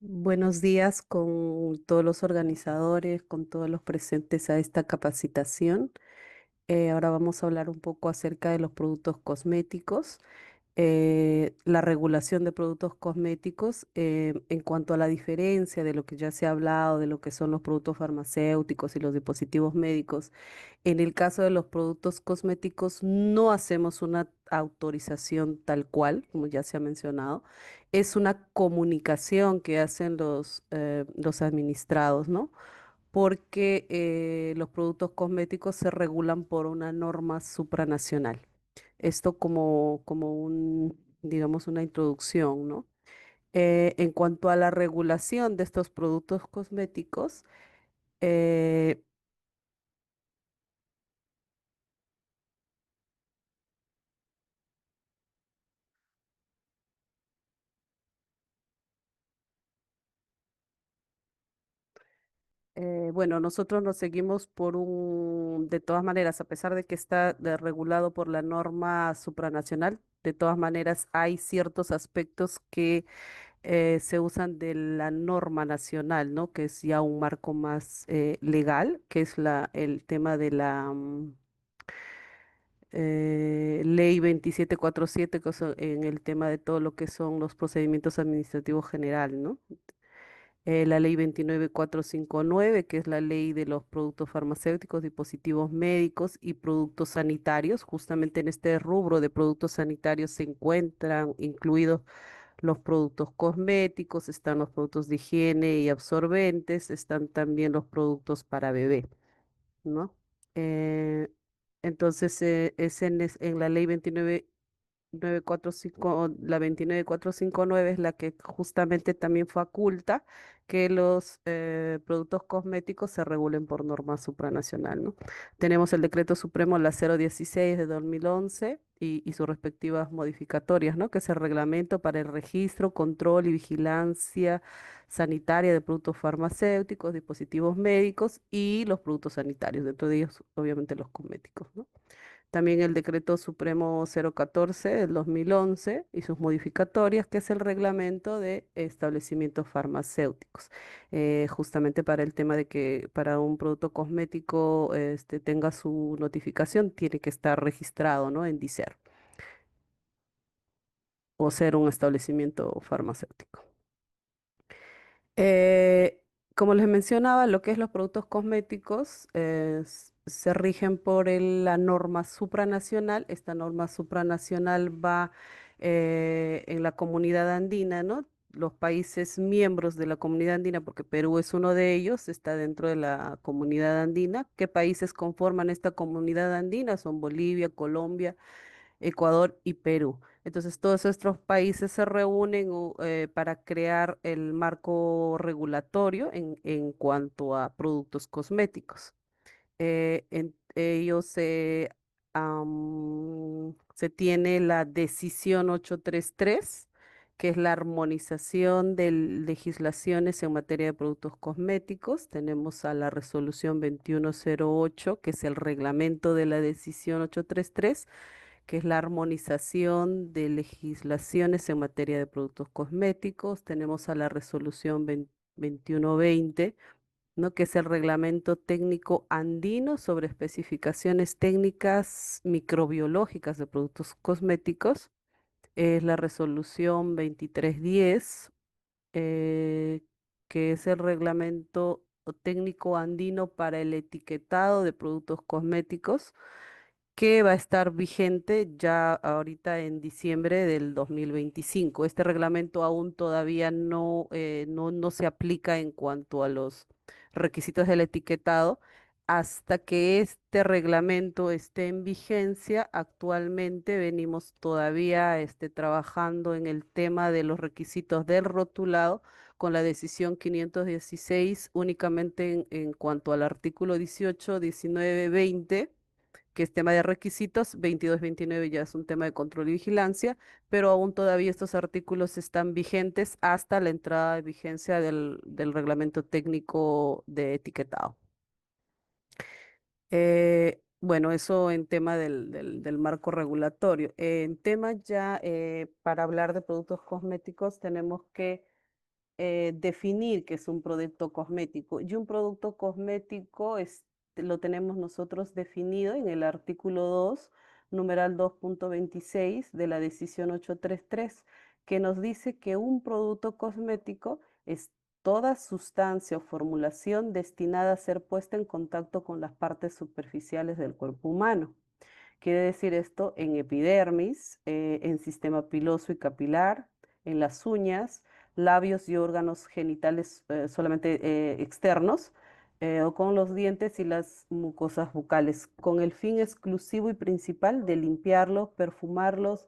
Buenos días con todos los organizadores, con todos los presentes a esta capacitación. Ahora vamos a hablar un poco acerca de los productos cosméticos, la regulación de productos cosméticos en cuanto a la diferencia de lo que ya se ha hablado, de lo que son los productos farmacéuticos y los dispositivos médicos. En el caso de los productos cosméticos, no hacemos una autorización tal cual, como ya se ha mencionado. Es una comunicación que hacen los administrados, ¿no? Porque los productos cosméticos se regulan por una norma supranacional. Esto como digamos, una introducción, ¿no? En cuanto a la regulación de estos productos cosméticos, eh, bueno, nosotros nos seguimos de todas maneras, a pesar de que está regulado por la norma supranacional, de todas maneras hay ciertos aspectos que se usan de la norma nacional, ¿no? Que es ya un marco más legal, que es el tema de la ley 2747, que es en el tema de todo lo que son los procedimientos administrativos general, ¿no? La ley 29459, que es la ley de los productos farmacéuticos, dispositivos médicos y productos sanitarios. Justamente en este rubro de productos sanitarios se encuentran incluidos los productos cosméticos, están los productos de higiene y absorbentes, están también los productos para bebé, ¿no? Eh, entonces, en la ley 945, la 29459 es la que justamente también faculta que los productos cosméticos se regulen por norma supranacional, ¿no? Tenemos el Decreto Supremo la 016 de 2011 y sus respectivas modificatorias, ¿no? Que es el reglamento para el registro, control y vigilancia sanitaria de productos farmacéuticos, dispositivos médicos y los productos sanitarios, dentro de ellos obviamente los cosméticos, ¿no? También el Decreto Supremo 014 del 2011 y sus modificatorias, que es el reglamento de establecimientos farmacéuticos, justamente para el tema de que para un producto cosmético tenga su notificación, tiene que estar registrado, ¿no? En DICER o ser un establecimiento farmacéutico. Eh, Como les mencionaba, lo que es los productos cosméticos se rigen por la norma supranacional. Esta norma supranacional va en la comunidad andina, ¿no? Los países miembros de la comunidad andina, porque Perú es uno de ellos, está dentro de la comunidad andina. ¿Qué países conforman esta comunidad andina? Son Bolivia, Colombia, Ecuador y Perú. Entonces, todos estos países se reúnen para crear el marco regulatorio en cuanto a productos cosméticos. En ellos se tiene la decisión 833, que es la armonización de legislaciones en materia de productos cosméticos. Tenemos a la resolución 2108, que es el reglamento de la decisión 833, que es la armonización de legislaciones en materia de productos cosméticos. Tenemos a la resolución 2120, ¿no? Que es el reglamento técnico andino sobre especificaciones técnicas microbiológicas de productos cosméticos. Es la resolución 2310, eh, que es el reglamento técnico andino para el etiquetado de productos cosméticos, que va a estar vigente ya ahorita en diciembre del 2025. Este reglamento aún todavía no se aplica en cuanto a los requisitos del etiquetado. Hasta que este reglamento esté en vigencia, actualmente venimos todavía trabajando en el tema de los requisitos del rotulado con la decisión 516 únicamente en cuanto al artículo 18, 19, 20, que es tema de requisitos. 22, 29 ya es un tema de control y vigilancia, pero aún todavía estos artículos están vigentes hasta la entrada de vigencia del reglamento técnico de etiquetado. Bueno, eso en tema del marco regulatorio. En tema ya, para hablar de productos cosméticos, tenemos que definir qué es un producto cosmético. Y un producto cosmético lo tenemos nosotros definido en el artículo 2, numeral 2.26 de la decisión 833, que nos dice que un producto cosmético es toda sustancia o formulación destinada a ser puesta en contacto con las partes superficiales del cuerpo humano. Quiere decir esto en epidermis, en sistema piloso y capilar, en las uñas, labios y órganos genitales solamente externos, o con los dientes y las mucosas bucales, con el fin exclusivo y principal de limpiarlos, perfumarlos,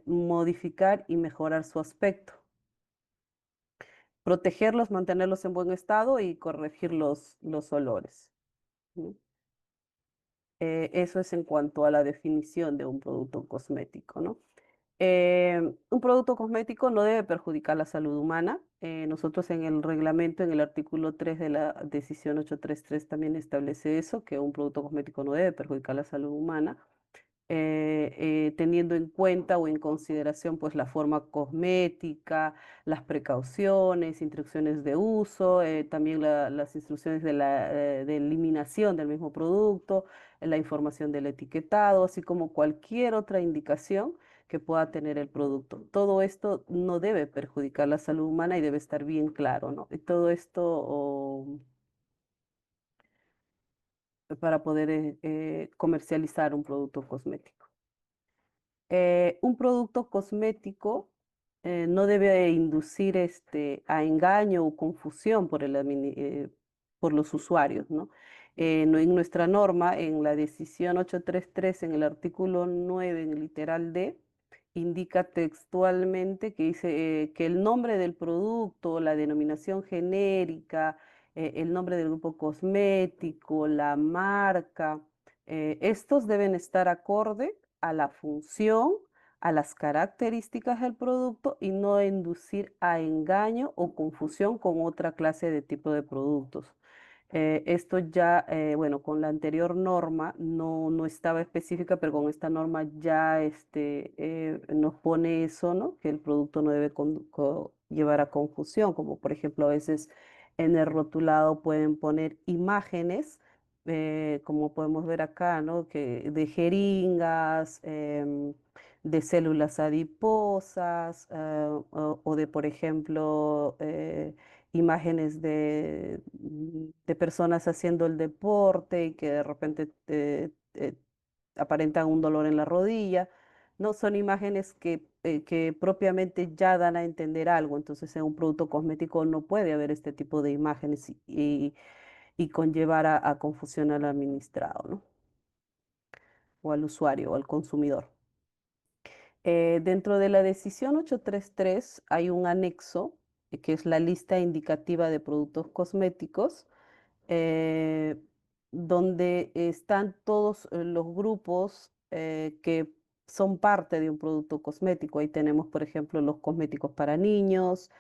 modificar y mejorar su aspecto, protegerlos, mantenerlos en buen estado y corregir los olores. ¿No? Eso es en cuanto a la definición de un producto cosmético, ¿no? Un producto cosmético no debe perjudicar la salud humana. Nosotros en el reglamento, en el artículo 3 de la decisión 833 también establece eso, que un producto cosmético no debe perjudicar la salud humana teniendo en cuenta o en consideración pues la forma cosmética, las precauciones, instrucciones de uso, también las instrucciones de eliminación del mismo producto, la información del etiquetado, así como cualquier otra indicación que pueda tener el producto. Todo esto no debe perjudicar la salud humana y debe estar bien claro, ¿no? Y todo esto para poder comercializar un producto cosmético. Un producto cosmético no debe inducir a engaño o confusión por los usuarios, ¿no? En nuestra norma, en la decisión 833, en el artículo 9, en el literal D, indica textualmente que dice que el nombre del producto, la denominación genérica, el nombre del grupo cosmético, la marca, estos deben estar acorde a la función, a las características del producto y no inducir a engaño o confusión con otra clase de tipo de productos. Esto ya, bueno, con la anterior norma no estaba específica, pero con esta norma ya nos pone eso, ¿no? Que el producto no debe llevar a confusión, como por ejemplo a veces en el rotulado pueden poner imágenes como podemos ver acá, ¿no? Que de jeringas, de células adiposas, o de, por ejemplo, imágenes de personas haciendo el deporte y que de repente aparentan un dolor en la rodilla. No son imágenes que propiamente ya dan a entender algo. Entonces, en un producto cosmético no puede haber este tipo de imágenes y conllevar a confusión al administrado, ¿no? O al usuario o al consumidor. Dentro de la decisión 833 hay un anexo que es la lista indicativa de productos cosméticos eh, donde están todos los grupos que son parte de un producto cosmético. Ahí tenemos, por ejemplo, los cosméticos para niños,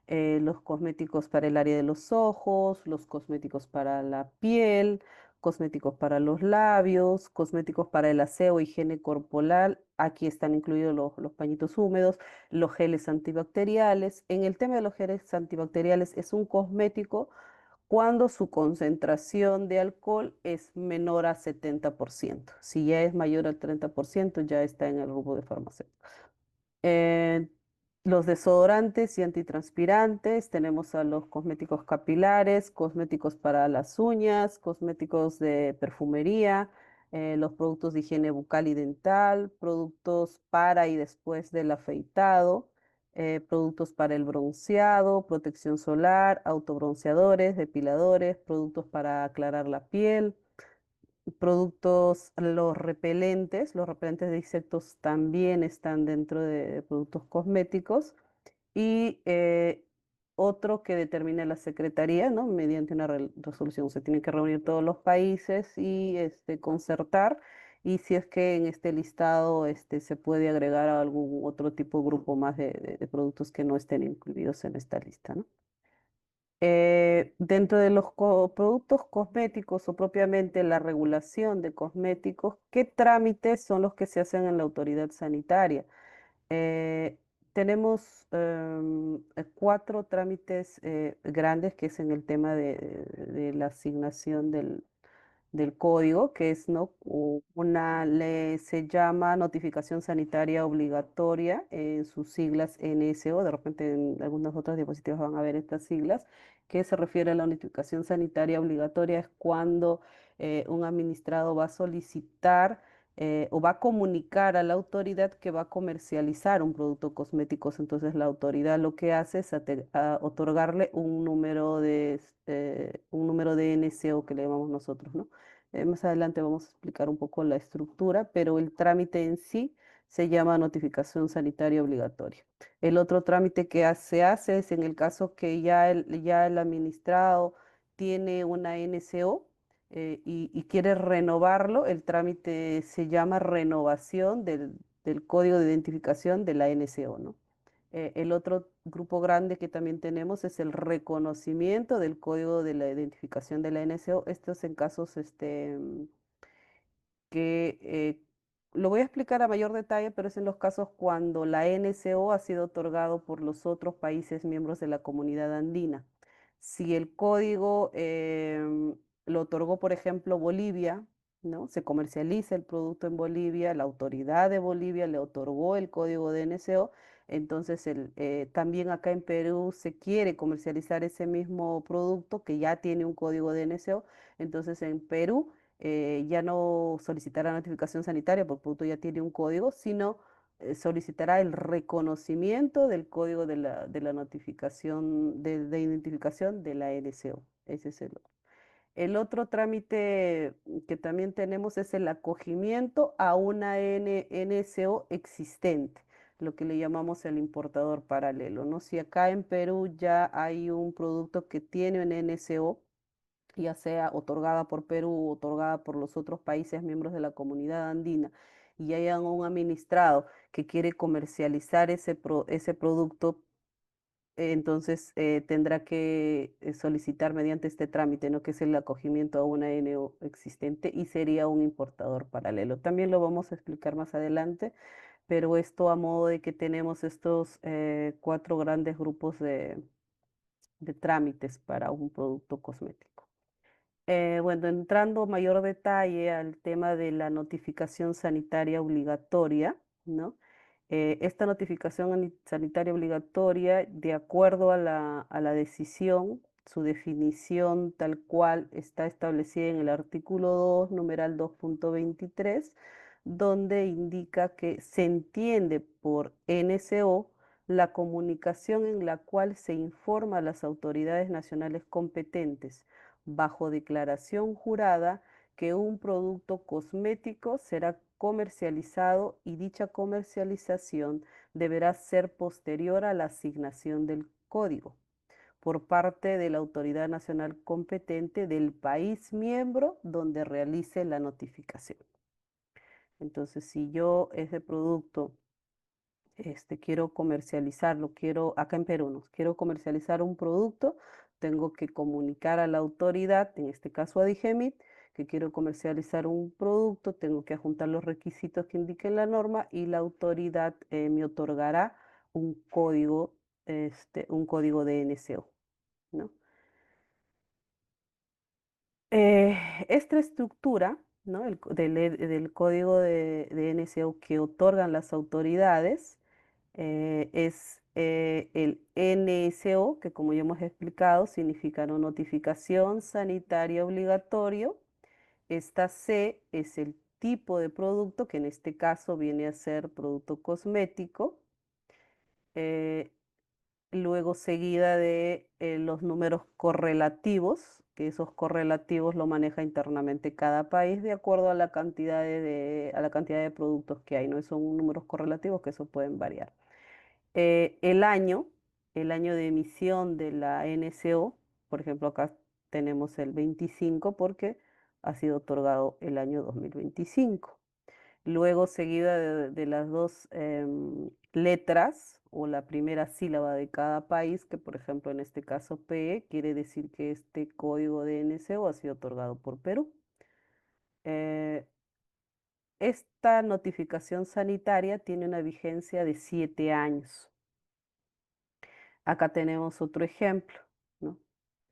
los cosméticos para el área de los ojos, los cosméticos para la piel, cosméticos para los labios, cosméticos para el aseo, higiene corporal. Aquí están incluidos los pañitos húmedos, los geles antibacteriales. En el tema de los geles antibacteriales es un cosmético cuando su concentración de alcohol es menor a 70%. Si ya es mayor al 30%, ya está en el grupo de farmacéuticos. Eh, los desodorantes y antitranspirantes, tenemos a los cosméticos capilares, cosméticos para las uñas, cosméticos de perfumería, los productos de higiene bucal y dental, productos para y después del afeitado, productos para el bronceado, protección solar, autobronceadores, depiladores, productos para aclarar la piel, productos, los repelentes de insectos también están dentro de productos cosméticos y otro que determina la Secretaría, ¿no? Mediante una resolución. Se tienen que reunir todos los países y concertar y si es que en este listado se puede agregar a algún otro tipo de grupo más de productos que no estén incluidos en esta lista, ¿no? Dentro de los productos cosméticos o propiamente la regulación de cosméticos, ¿qué trámites son los que se hacen en la autoridad sanitaria? tenemos cuatro trámites grandes, que es en el tema de la asignación del código, que es, ¿no? Se llama notificación sanitaria obligatoria, en sus siglas NSO. De repente en algunas otras diapositivas van a ver estas siglas, que se refiere a la notificación sanitaria obligatoria. Es cuando un administrado va a solicitar o va a comunicar a la autoridad que va a comercializar un producto cosmético. Entonces la autoridad lo que hace es otorgarle un número de NCO, que le llamamos nosotros, ¿no? Más adelante vamos a explicar un poco la estructura, pero el trámite en sí se llama notificación sanitaria obligatoria. El otro trámite que se hace es en el caso que ya el administrado tiene una NCO y quiere renovarlo. El trámite se llama renovación del código de identificación de la NCO, ¿no? El otro grupo grande que también tenemos es el reconocimiento del código de la identificación de la NSO. Esto es en casos que lo voy a explicar a mayor detalle, pero es en los casos cuando la NSO ha sido otorgado por los otros países miembros de la comunidad andina. Si el código lo otorgó, por ejemplo, Bolivia, ¿no? Se comercializa el producto en Bolivia, la autoridad de Bolivia le otorgó el código de NSO, entonces también acá en Perú se quiere comercializar ese mismo producto que ya tiene un código de NSO, entonces en Perú ya no solicitará notificación sanitaria porque el producto ya tiene un código, sino solicitará el reconocimiento del código de la notificación de identificación de la NSO. Ese es el otro trámite que también tenemos es el acogimiento a una NSO existente, lo que le llamamos el importador paralelo, ¿no? Si acá en Perú ya hay un producto que tiene una NSO, ya sea otorgada por Perú, otorgada por los otros países miembros de la comunidad andina, y haya un administrado que quiere comercializar ese producto, entonces tendrá que solicitar mediante este trámite, ¿no? Que es el acogimiento a una NO existente y sería un importador paralelo. También lo vamos a explicar más adelante, pero esto a modo de que tenemos estos cuatro grandes grupos de trámites para un producto cosmético. Bueno, entrando mayor detalle al tema de la notificación sanitaria obligatoria, ¿no? Esta notificación sanitaria obligatoria, de acuerdo a a la decisión, su definición tal cual está establecida en el artículo 2, numeral 2.23, donde indica que se entiende por NSO la comunicación en la cual se informa a las autoridades nacionales competentes bajo declaración jurada que un producto cosmético será comercializado y dicha comercialización deberá ser posterior a la asignación del código por parte de la autoridad nacional competente del país miembro donde realice la notificación. Entonces, si yo ese producto quiero comercializarlo, acá en Perú, ¿no? Quiero comercializar un producto, tengo que comunicar a la autoridad, en este caso a Digemit, que quiero comercializar un producto, tengo que adjuntar los requisitos que indique la norma y la autoridad me otorgará un código de NCO, ¿no? Eh, esta estructura, ¿no? Del código de NCO que otorgan las autoridades, es el NSO, que como ya hemos explicado, significa no notificación sanitaria obligatorio. Esta C es el tipo de producto, que en este caso viene a ser producto cosmético. eh, Luego seguida de los números correlativos, que esos correlativos lo maneja internamente cada país de acuerdo a la cantidad a la cantidad de productos que hay, ¿no? Son números correlativos que eso pueden variar. Eh, el año, el año de emisión de la NCO, por ejemplo, acá tenemos el 25 porque ha sido otorgado el año 2025. Luego, seguida de las dos letras o la primera sílaba de cada país, que por ejemplo en este caso PE, quiere decir que este código de NCO ha sido otorgado por Perú. Eh, esta notificación sanitaria tiene una vigencia de 7 años. Acá tenemos otro ejemplo, ¿no?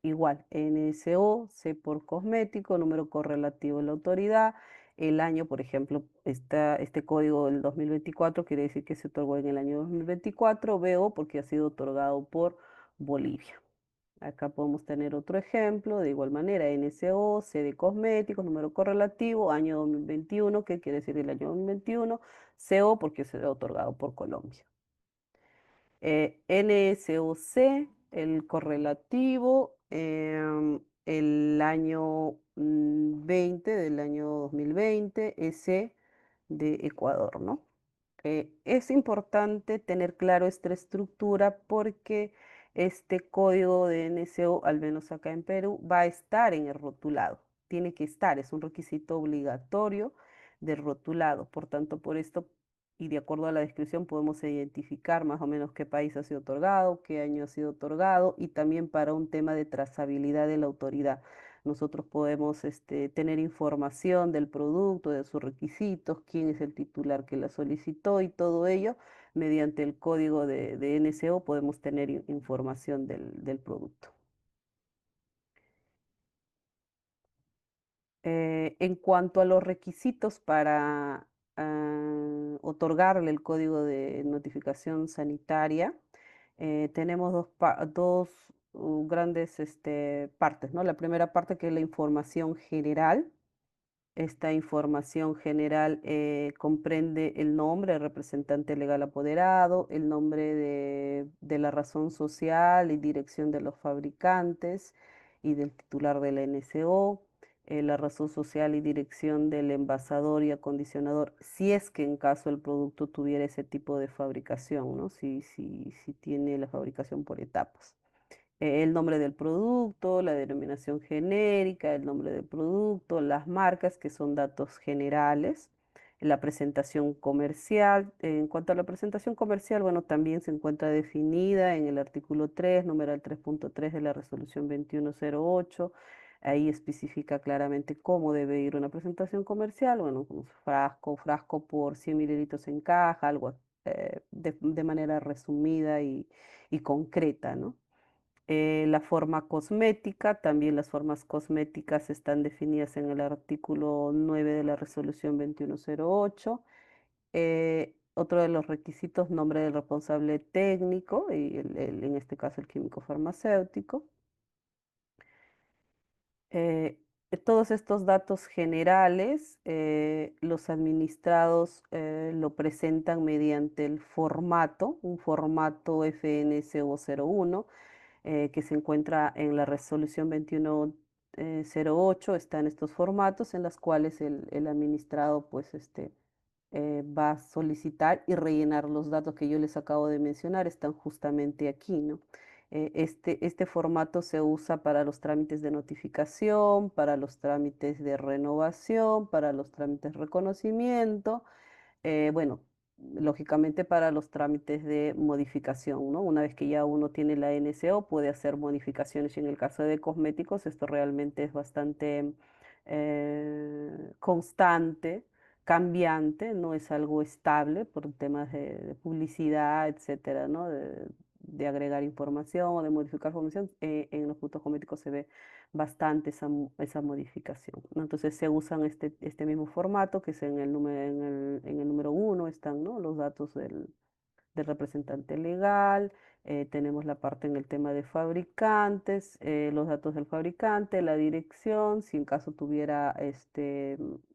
Igual, NSO, C por cosmético, número correlativo de la autoridad, el año, por ejemplo, este código del 2024 quiere decir que se otorgó en el año 2024, BO porque ha sido otorgado por Bolivia. Acá podemos tener otro ejemplo, de igual manera, NSO, C de cosméticos, número correlativo, año 2021, ¿qué quiere decir el año 2021? CO porque se ha otorgado por Colombia. NSOC, el correlativo, el año 20 del año 2020, S de Ecuador, ¿no? Es importante tener claro esta estructura porque este código de NSO, al menos acá en Perú, va a estar en el rotulado. Tiene que estar, es un requisito obligatorio del rotulado. Por tanto, por esto y de acuerdo a la descripción podemos identificar más o menos qué país ha sido otorgado, qué año ha sido otorgado y también para un tema de trazabilidad de la autoridad. Nosotros podemos tener información del producto, de sus requisitos, quién es el titular que la solicitó y todo ello. Mediante el código de NSO podemos tener información del producto. En cuanto a los requisitos para otorgarle el código de notificación sanitaria, tenemos dos grandes partes, ¿no? La primera parte que es la información general. Esta información general comprende el nombre del representante legal apoderado, el nombre de la razón social y dirección de los fabricantes y del titular de la NSO, la razón social y dirección del envasador y acondicionador, si es que en caso el producto tuviera ese tipo de fabricación, ¿no? Si tiene la fabricación por etapas, el nombre del producto, la denominación genérica, el nombre del producto, las marcas, que son datos generales, la presentación comercial. En cuanto a la presentación comercial, bueno, también se encuentra definida en el artículo 3, numeral 3.3 de la resolución 2108. Ahí especifica claramente cómo debe ir una presentación comercial, bueno, como frasco por 100 mililitros en caja, algo de manera resumida y concreta, ¿no? La forma cosmética, también las formas cosméticas están definidas en el artículo 9 de la resolución 2108. Otro de los requisitos, nombre del responsable técnico, y en este caso el químico farmacéutico. Eh, todos estos datos generales, los administrados lo presentan mediante el formato, un formato FNSO01 que se encuentra en la resolución 2108, están estos formatos en los cuales el administrado pues va a solicitar y rellenar los datos que yo les acabo de mencionar, están justamente aquí, ¿no? Este formato se usa para los trámites de notificación, para los trámites de renovación, para los trámites de reconocimiento, bueno, lógicamente para los trámites de modificación, ¿no? Una vez que ya uno tiene la NSO, puede hacer modificaciones y en el caso de cosméticos esto realmente es bastante constante, cambiante, no es algo estable por temas de publicidad, etcétera, ¿no? De agregar información o de modificar información. En los productos cosméticos se ve bastante esa modificación, ¿no? Entonces se usan este mismo formato que es en el número uno están, ¿no? Los datos del representante legal, tenemos la parte en el tema de fabricantes, los datos del fabricante, la dirección, si en caso tuviera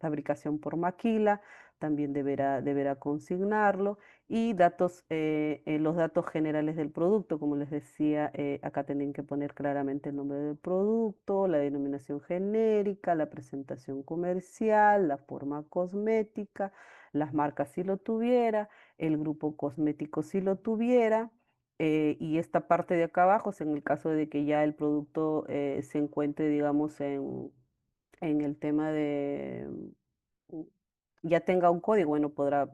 fabricación por maquila, también deberá consignarlo, y los datos generales del producto, como les decía, acá tienen que poner claramente el nombre del producto, la denominación genérica, la presentación comercial, la forma cosmética, las marcas si lo tuviera, el grupo cosmético si lo tuviera. Y esta parte de acá abajo es en el caso de que ya el producto se encuentre, digamos, en el tema de, mm, ya tenga un código, bueno, podrá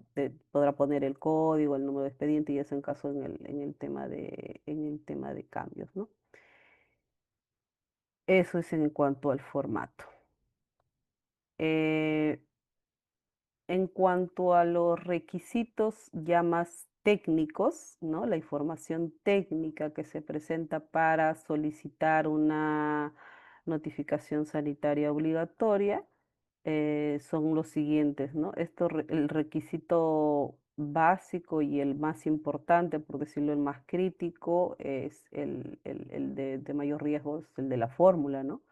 poner el código, el número de expediente y eso en caso en el tema de cambios, ¿no? Eso es en cuanto al formato. Eh, En cuanto a los requisitos ya más técnicos, ¿no? La información técnica que se presenta para solicitar una notificación sanitaria obligatoria son los siguientes, ¿no? El requisito básico y el más importante, por decirlo el más crítico, es el de mayor riesgo, es el de la fórmula, ¿no?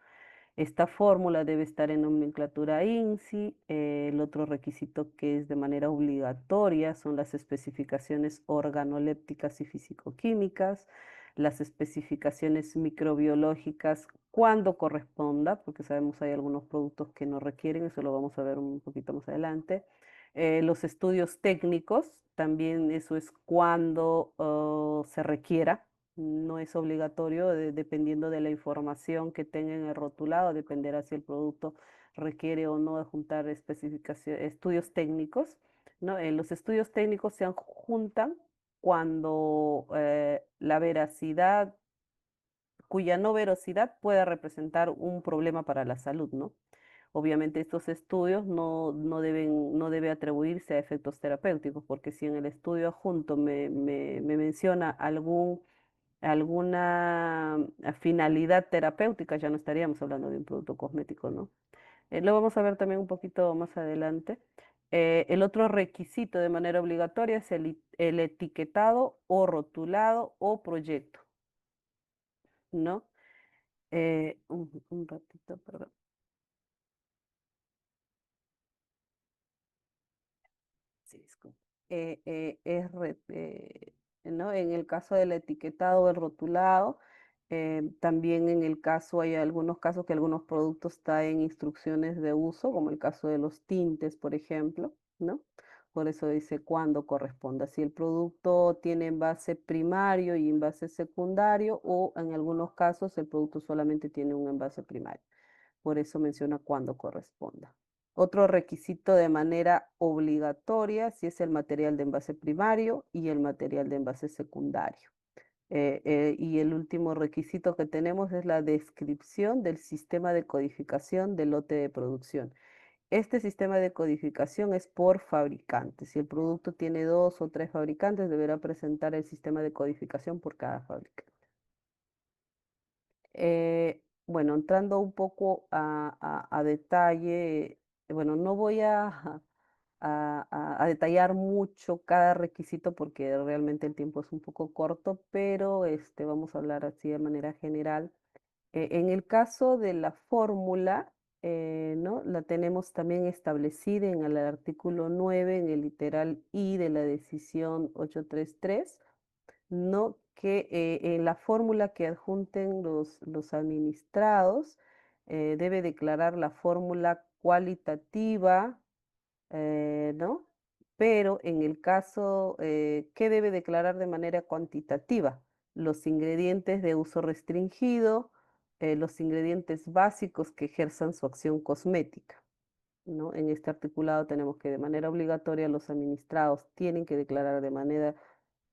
Esta fórmula debe estar en nomenclatura INSI. El otro requisito que es de manera obligatoria son las especificaciones organolépticas y fisicoquímicas, las especificaciones microbiológicas cuando corresponda, porque sabemos hay algunos productos que no requieren, eso lo vamos a ver un poquito más adelante. Los estudios técnicos, también eso es cuando se requiera, no es obligatorio, dependiendo de la información que tenga en el rotulado, dependerá si el producto requiere o no de juntar estudios técnicos, ¿no? Los estudios técnicos se juntan cuando la veracidad, cuya no veracidad pueda representar un problema para la salud, ¿no? Obviamente estos estudios no debe atribuirse a efectos terapéuticos, porque si en el estudio adjunto me menciona alguna finalidad terapéutica, ya no estaríamos hablando de un producto cosmético, ¿no? Lo vamos a ver también un poquito más adelante. El otro requisito de manera obligatoria es el etiquetado o rotulado o proyecto, ¿no? Un ratito, perdón. Sí, disculpe. ¿No? En el caso del etiquetado o el rotulado, también en el caso, hay algunos casos que algunos productos traen instrucciones de uso, como el caso de los tintes, por ejemplo, ¿no? Por eso dice cuándo corresponda. Si el producto tiene envase primario y envase secundario, o en algunos casos el producto solamente tiene un envase primario. Por eso menciona cuándo corresponda. Otro requisito de manera obligatoria, si es el material de envase primario y el material de envase secundario. Y el último requisito que tenemos es la descripción del sistema de codificación del lote de producción. Este sistema de codificación es por fabricante. Si el producto tiene dos o tres fabricantes, deberá presentar el sistema de codificación por cada fabricante. Bueno, entrando un poco a detalle, bueno, no voy a detallar mucho cada requisito porque realmente el tiempo es un poco corto, pero vamos a hablar así de manera general. En el caso de la fórmula, ¿no? La tenemos también establecida en el artículo 9, en el literal I de la decisión 833, ¿no? Que en la fórmula que adjunten los administrados, debe declarar la fórmula cualitativa, ¿no? Pero en el caso, ¿qué debe declarar de manera cuantitativa? Los ingredientes de uso restringido, los ingredientes básicos que ejerzan su acción cosmética, ¿no? En este articulado tenemos que de manera obligatoria los administrados tienen que declarar de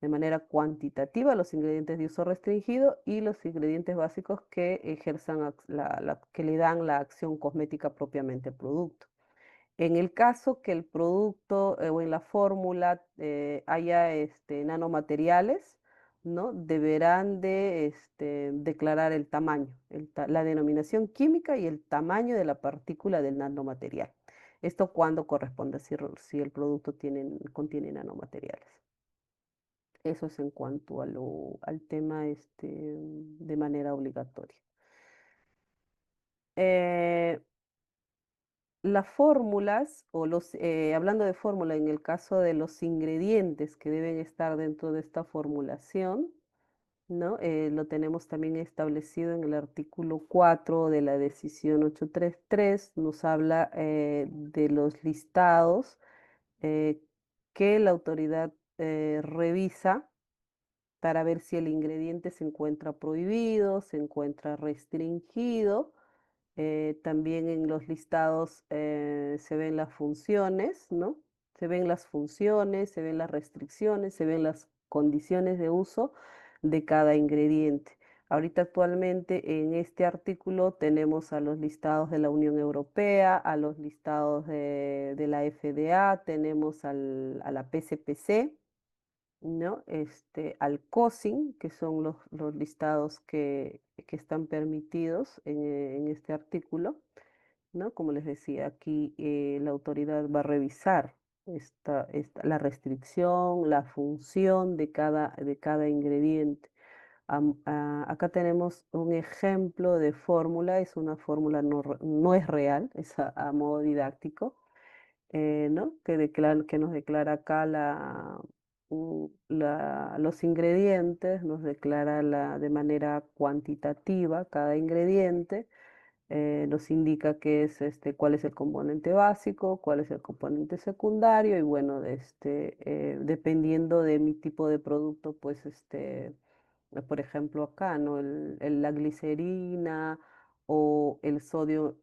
manera cuantitativa los ingredientes de uso restringido y los ingredientes básicos que ejerzan que le dan la acción cosmética propiamente al producto. En el caso que el producto o en la fórmula haya nanomateriales, ¿no? Deberán de declarar el tamaño, la denominación química y el tamaño de la partícula del nanomaterial. Esto cuando corresponde, si el producto contiene nanomateriales. Eso es en cuanto al tema de manera obligatoria. Eh, las fórmulas, hablando de fórmula, en el caso de los ingredientes que deben estar dentro de esta formulación, ¿no? Lo tenemos también establecido en el artículo 4 de la decisión 833, nos habla de los listados eh, que la autoridad revisa para ver si el ingrediente se encuentra prohibido, se encuentra restringido. También en los listados se ven las funciones, ¿no? Se ven las funciones, se ven las restricciones, se ven las condiciones de uso de cada ingrediente. Ahorita actualmente en este artículo tenemos a los listados de la Unión Europea, a los listados de la FDA, tenemos a la PCPC, ¿no? Al COSIN, que son los listados que están permitidos en este artículo, ¿no? Como les decía, aquí la autoridad va a revisar la restricción, la función de cada ingrediente. Acá tenemos un ejemplo de fórmula, es una fórmula no es real, es a modo didáctico, ¿no? Que nos declara acá los ingredientes, nos declara de manera cuantitativa cada ingrediente, nos indica cuál es el componente básico, cuál es el componente secundario y bueno, dependiendo de mi tipo de producto, pues por ejemplo acá, ¿no? La glicerina o el sodium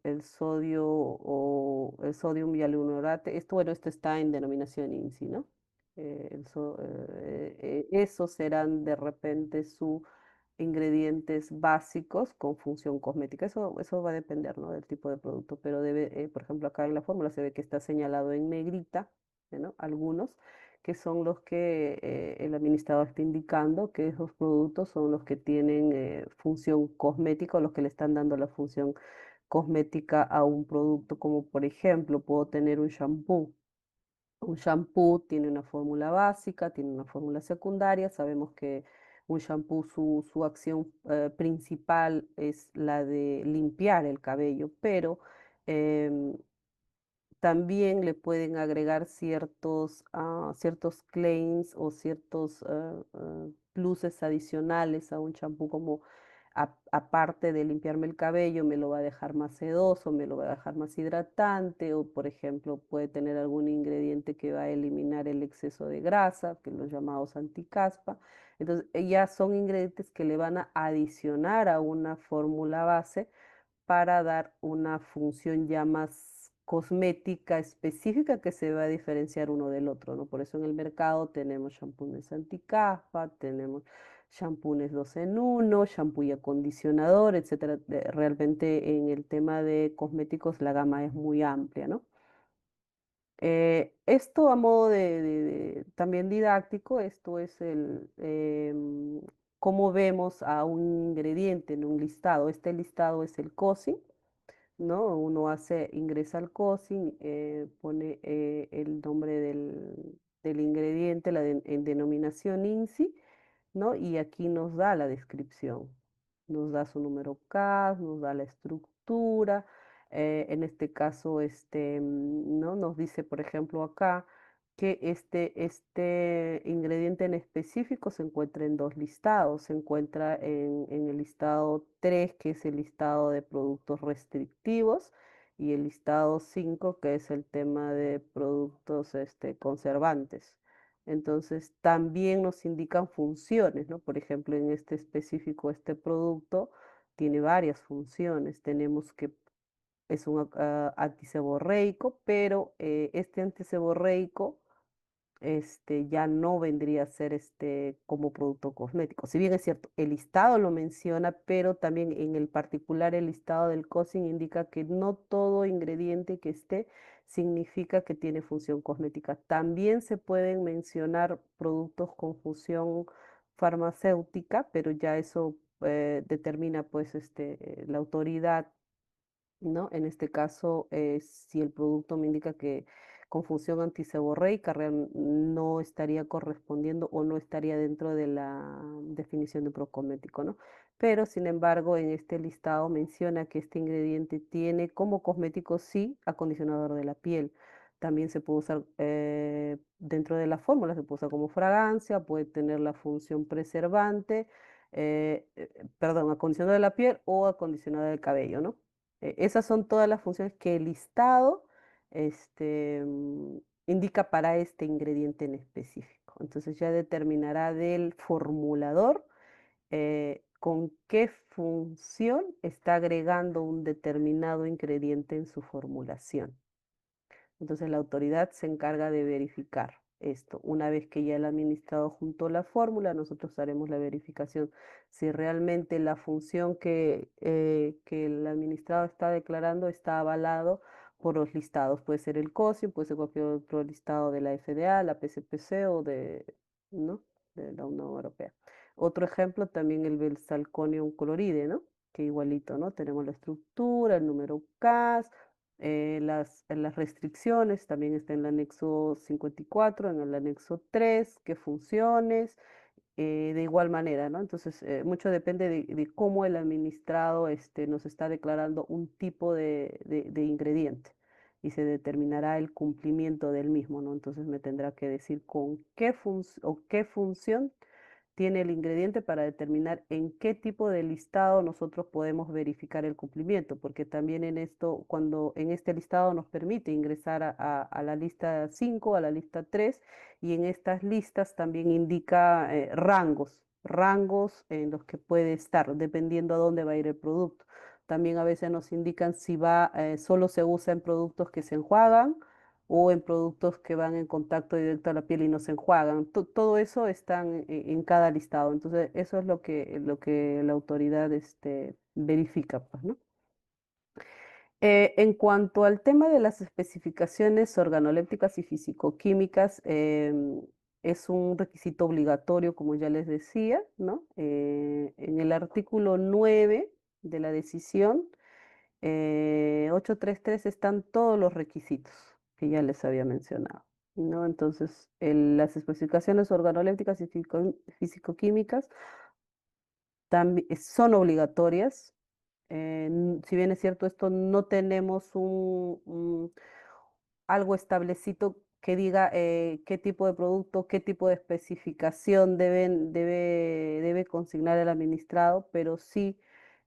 hialuronate. Bueno, esto está en denominación INSI, ¿no? Esos serán de repente sus ingredientes básicos con función cosmética. Eso va a depender, ¿no? Del tipo de producto, pero por ejemplo, acá en la fórmula se ve que está señalado en negrita, ¿no? Algunos que son los que el administrador está indicando que esos productos son los que tienen función cosmética o los que le están dando la función cosmética a un producto, como por ejemplo, puedo tener un shampoo. Un shampoo tiene una fórmula básica, tiene una fórmula secundaria. Sabemos que un shampoo, su acción principal es la de limpiar el cabello, pero em, también le pueden agregar ciertos claims o ciertos pluses adicionales a un champú, como aparte de limpiarme el cabello, me lo va a dejar más sedoso, me lo va a dejar más hidratante, o por ejemplo puede tener algún ingrediente que va a eliminar el exceso de grasa, que los llamados anticaspa. Entonces, ya son ingredientes que le van a adicionar a una fórmula base para dar una función ya más cosmética específica que se va a diferenciar uno del otro, ¿no? Por eso en el mercado tenemos shampoos anticaspa, tenemos shampoos 2 en 1, shampoo y acondicionador, etcétera. Realmente en el tema de cosméticos la gama es muy amplia, ¿no? Esto a modo también didáctico, esto es cómo vemos a un ingrediente en un listado. Este listado es el COSI, ¿no? Ingresa al COSIN, pone el nombre del ingrediente, en denominación INSI, ¿no? Y aquí nos da la descripción, nos da su número CAS, nos da la estructura, en este caso, ¿no? Nos dice, por ejemplo, acá que este ingrediente en específico se encuentra en dos listados. Se encuentra en el listado 3, que es el listado de productos restrictivos, y el listado 5, que es el tema de productos conservantes. Entonces, también nos indican funciones, ¿no? Por ejemplo, en este específico, este producto tiene varias funciones. Tenemos que es un antiseborreico, pero este antiseborreico ya no vendría a ser como producto cosmético. Si bien es cierto, el listado lo menciona, pero también en el particular el listado del COSIN indica que no todo ingrediente que esté significa que tiene función cosmética. También se pueden mencionar productos con función farmacéutica, pero ya eso determina pues la autoridad, ¿no? En este caso, si el producto me indica que con función antiseborreica no estaría correspondiendo o no estaría dentro de la definición de procosmético, ¿no? Pero, sin embargo, en este listado menciona que este ingrediente tiene como cosmético, sí, acondicionador de la piel. También se puede usar dentro de la fórmula, se puede usar como fragancia, puede tener la función preservante, perdón, acondicionador de la piel o acondicionador del cabello, ¿no? Esas son todas las funciones que el listado este, mm, indica para este ingrediente en específico. Entonces ya determinará del formulador con qué función está agregando un determinado ingrediente en su formulación. Entonces la autoridad se encarga de verificar esto. Una vez que ya el administrado juntó la fórmula, nosotros haremos la verificación si realmente la función que el administrado está declarando está avalado por los listados. Puede ser el COSI, puede ser cualquier otro listado de la FDA, la PCPC o ¿no? de la Unión Europea. Otro ejemplo también el Benzalconium cloride, ¿no? Que igualito, ¿no? Tenemos la estructura, el número CAS, las restricciones, también está en el anexo 54, en el anexo 3, qué funciones, de igual manera, ¿no? Entonces, mucho depende de cómo el administrado nos está declarando un tipo de ingrediente y se determinará el cumplimiento del mismo, ¿no? Entonces me tendrá que decir con qué o qué función tiene el ingrediente para determinar en qué tipo de listado nosotros podemos verificar el cumplimiento, porque también en esto, cuando en este listado nos permite ingresar a la lista 5, a la lista 3, y en estas listas también indica rangos en los que puede estar, dependiendo a dónde va a ir el producto. También a veces nos indican si solo se usa en productos que se enjuagan o en productos que van en contacto directo a la piel y no se enjuagan. Todo eso está en cada listado. Entonces, eso es lo que la autoridad verifica, pues, ¿no? En cuanto al tema de las especificaciones organolépticas y fisicoquímicas, es un requisito obligatorio, como ya les decía, ¿no? En el artículo 9 de la decisión 833 están todos los requisitos que ya les había mencionado, ¿no? Entonces, las especificaciones organolépticas y fisicoquímicas también son obligatorias. Si bien es cierto, esto no tenemos algo establecido que diga qué tipo de producto, qué tipo de especificación debe consignar el administrado, pero sí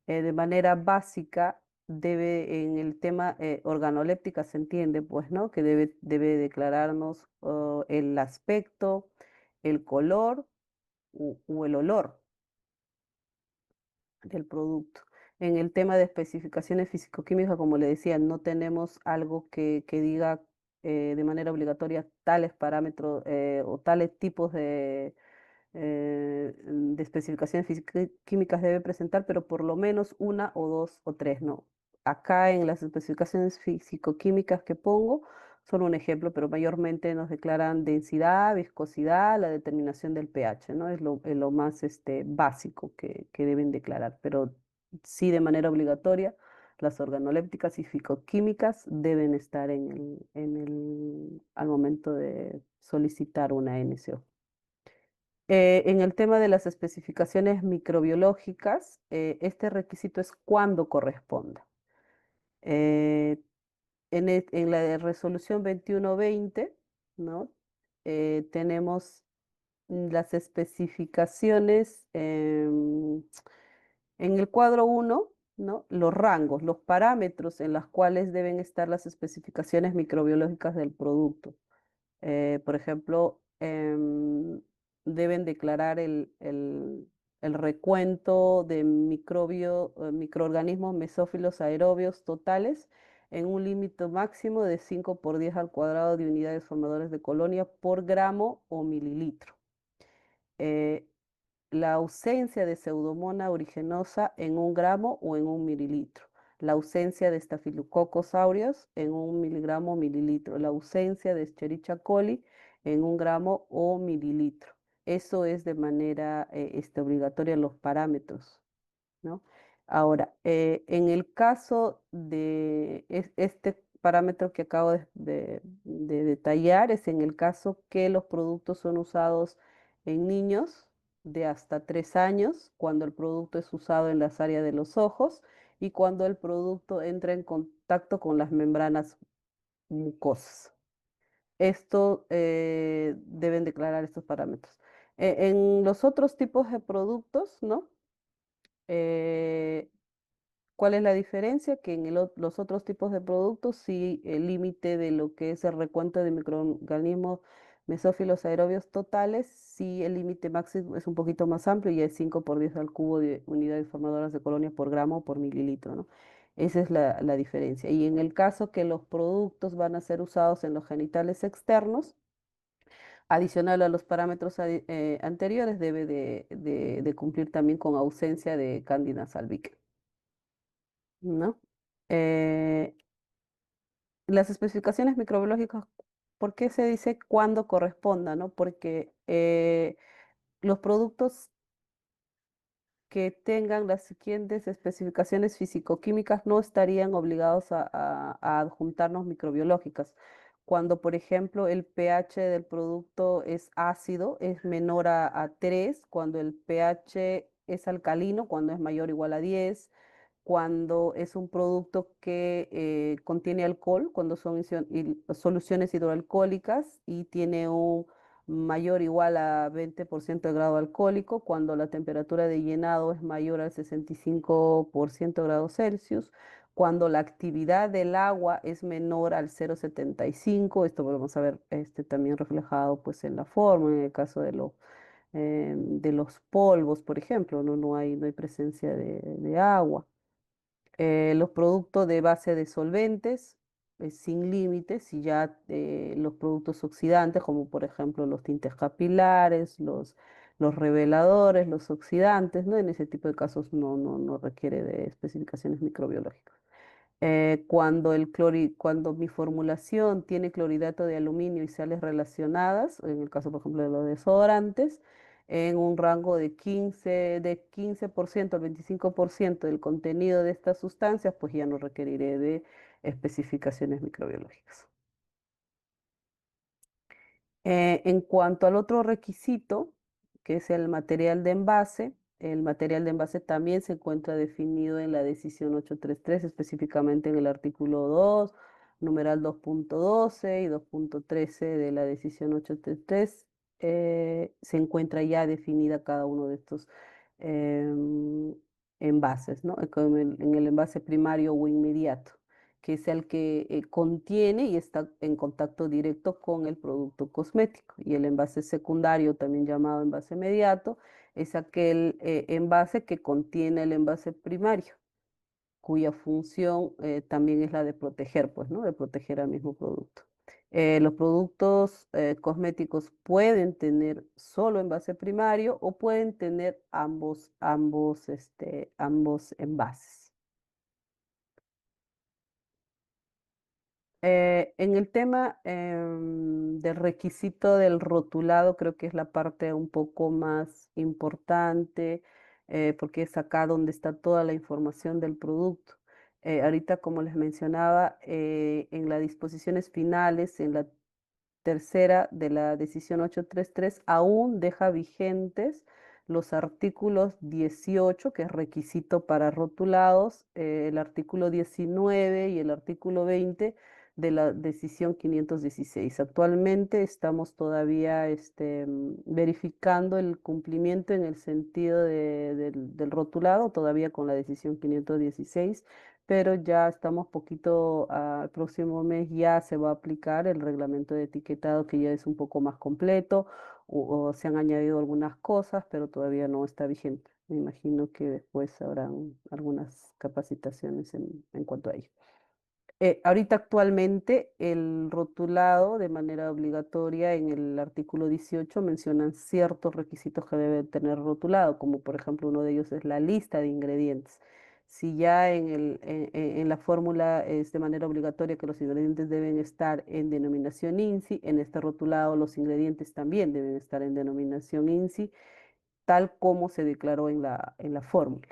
de manera básica debe, en el tema organoléptica se entiende, pues, ¿no? Que debe declararnos el aspecto, el color o el olor del producto. En el tema de especificaciones físico-químicas, como le decía, no tenemos algo que diga de manera obligatoria tales parámetros o tales tipos de especificaciones químicas debe presentar, pero por lo menos una o dos o tres, ¿no? Acá en las especificaciones físico-químicas que pongo son un ejemplo, pero mayormente nos declaran densidad, viscosidad, la determinación del pH, ¿no? Es lo más básico que deben declarar, pero sí de manera obligatoria. Las organolépticas y fisicoquímicas deben estar al momento de solicitar una NCO. En el tema de las especificaciones microbiológicas, este requisito es cuando corresponda. Eh, en la de resolución 2120, ¿no? Tenemos las especificaciones en el cuadro uno, ¿no? Los rangos, los parámetros en los cuales deben estar las especificaciones microbiológicas del producto. Por ejemplo, deben declarar el recuento de microorganismos mesófilos aerobios totales en un límite máximo de 5 por 10 al cuadrado de unidades formadoras de colonia por gramo o mililitro. Eh, la ausencia de Pseudomonas aeruginosa en 1 gramo o en 1 mililitro, la ausencia de Staphylococcus aureus en 1 miligramo o mililitro, la ausencia de Escherichia coli en 1 gramo o mililitro. Eso es de manera obligatoria los parámetros, ¿no? Ahora, en el caso de este parámetro que acabo de detallar, es en el caso que los productos son usados en niños de hasta 3 años, cuando el producto es usado en las áreas de los ojos y cuando el producto entra en contacto con las membranas mucosas. Esto deben declarar estos parámetros. En los otros tipos de productos, ¿no? Eh, ¿Cuál es la diferencia? Que en los otros tipos de productos, sí, el límite de lo que es el recuento de microorganismos mesófilos aerobios totales, sí, el límite máximo es un poquito más amplio y es 5 por 10 al cubo de unidades formadoras de colonia por gramo o por mililitro, ¿no? Esa es la diferencia. Y en el caso que los productos van a ser usados en los genitales externos, adicional a los parámetros anteriores, debe de cumplir también con ausencia de Candida albicans, ¿no? Eh, las especificaciones microbiológicas, ¿por qué se dice cuándo corresponda, no? Porque los productos que tengan las siguientes especificaciones físico-químicas no estarían obligados a adjuntarnos microbiológicas. Cuando, por ejemplo, el pH del producto es ácido, es menor a 3; cuando el pH es alcalino, cuando es mayor o igual a 10; cuando es un producto que contiene alcohol, cuando son soluciones hidroalcohólicas y tiene un mayor o igual a 20% de grado alcohólico, cuando la temperatura de llenado es mayor al 65% de grados Celsius, cuando la actividad del agua es menor al 0,75. Esto podemos ver también reflejado pues en la fórmula, en el caso de los polvos, por ejemplo, no hay presencia de agua. Los productos de base de solventes, sin límites; y ya los productos oxidantes, como por ejemplo los tintes capilares, los reveladores, los oxidantes, ¿no? En ese tipo de casos no requiere de especificaciones microbiológicas. Cuando mi formulación tiene clorhidrato de aluminio y sales relacionadas, en el caso, por ejemplo, de los desodorantes, en un rango de 15% al 25% del contenido de estas sustancias, pues ya no requeriré de especificaciones microbiológicas. En cuanto al otro requisito, que es el material de envase también se encuentra definido en la decisión 833, específicamente en el artículo 2, numeral 2.12 y 2.13 de la decisión 833. Se encuentra ya definida cada uno de estos em, envases, ¿no? En el envase primario o inmediato, que es el que contiene y está en contacto directo con el producto cosmético. Y el envase secundario, también llamado envase inmediato, es aquel envase que contiene el envase primario, cuya función también es la de proteger, pues, ¿no? De proteger al mismo producto. Los productos cosméticos pueden tener solo envase primario o pueden tener ambos envases. En el tema del requisito del rotulado, creo que es la parte un poco más importante, porque es acá donde está toda la información del producto. Ahorita, como les mencionaba, en las disposiciones finales, en la tercera de la decisión 833, aún deja vigentes los artículos 18, que es requisito para rotulados, el artículo 19 y el artículo 20 de la decisión 516. Actualmente estamos todavía verificando el cumplimiento en el sentido del rotulado, todavía con la decisión 516, pero ya estamos poquito, al próximo mes ya se va a aplicar el reglamento de etiquetado, que ya es un poco más completo, o se han añadido algunas cosas, pero todavía no está vigente. Me imagino que después habrán algunas capacitaciones en cuanto a ello. Ahorita actualmente el rotulado de manera obligatoria en el artículo 18 mencionan ciertos requisitos que debe tener rotulado, como por ejemplo uno de ellos es la lista de ingredientes. Si ya en la fórmula es de manera obligatoria que los ingredientes deben estar en denominación INSI, en este rotulado los ingredientes también deben estar en denominación INSI, tal como se declaró en la fórmula.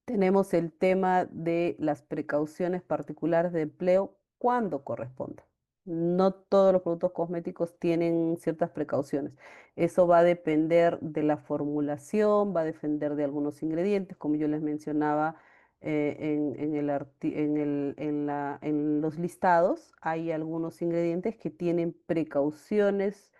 Tenemos el tema de las precauciones particulares de empleo cuando corresponda. No todos los productos cosméticos tienen ciertas precauciones. Eso va a depender de la formulación, va a depender de algunos ingredientes, como yo les mencionaba en los listados. Hay algunos ingredientes que tienen precauciones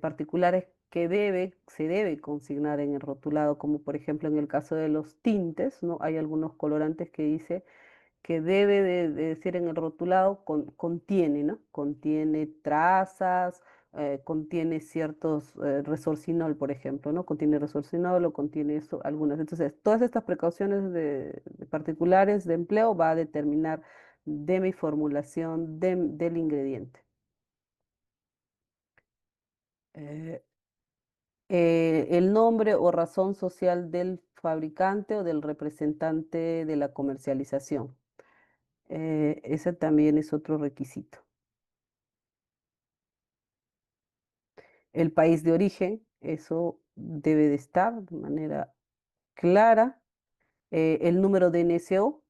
particulares que se debe consignar en el rotulado, como por ejemplo en el caso de los tintes, ¿no? Hay algunos colorantes que dice que debe de decir en el rotulado contiene, ¿no? Contiene trazas, contiene ciertos resorcinol, por ejemplo, ¿no? Contiene resorcinol o contiene eso, algunas. Entonces, todas estas precauciones de particulares de empleo va a determinar de mi formulación del ingrediente. Eh, el nombre o razón social del fabricante o del representante de la comercialización. Ese también es otro requisito. El país de origen, eso debe de estar de manera clara. El número de NSO,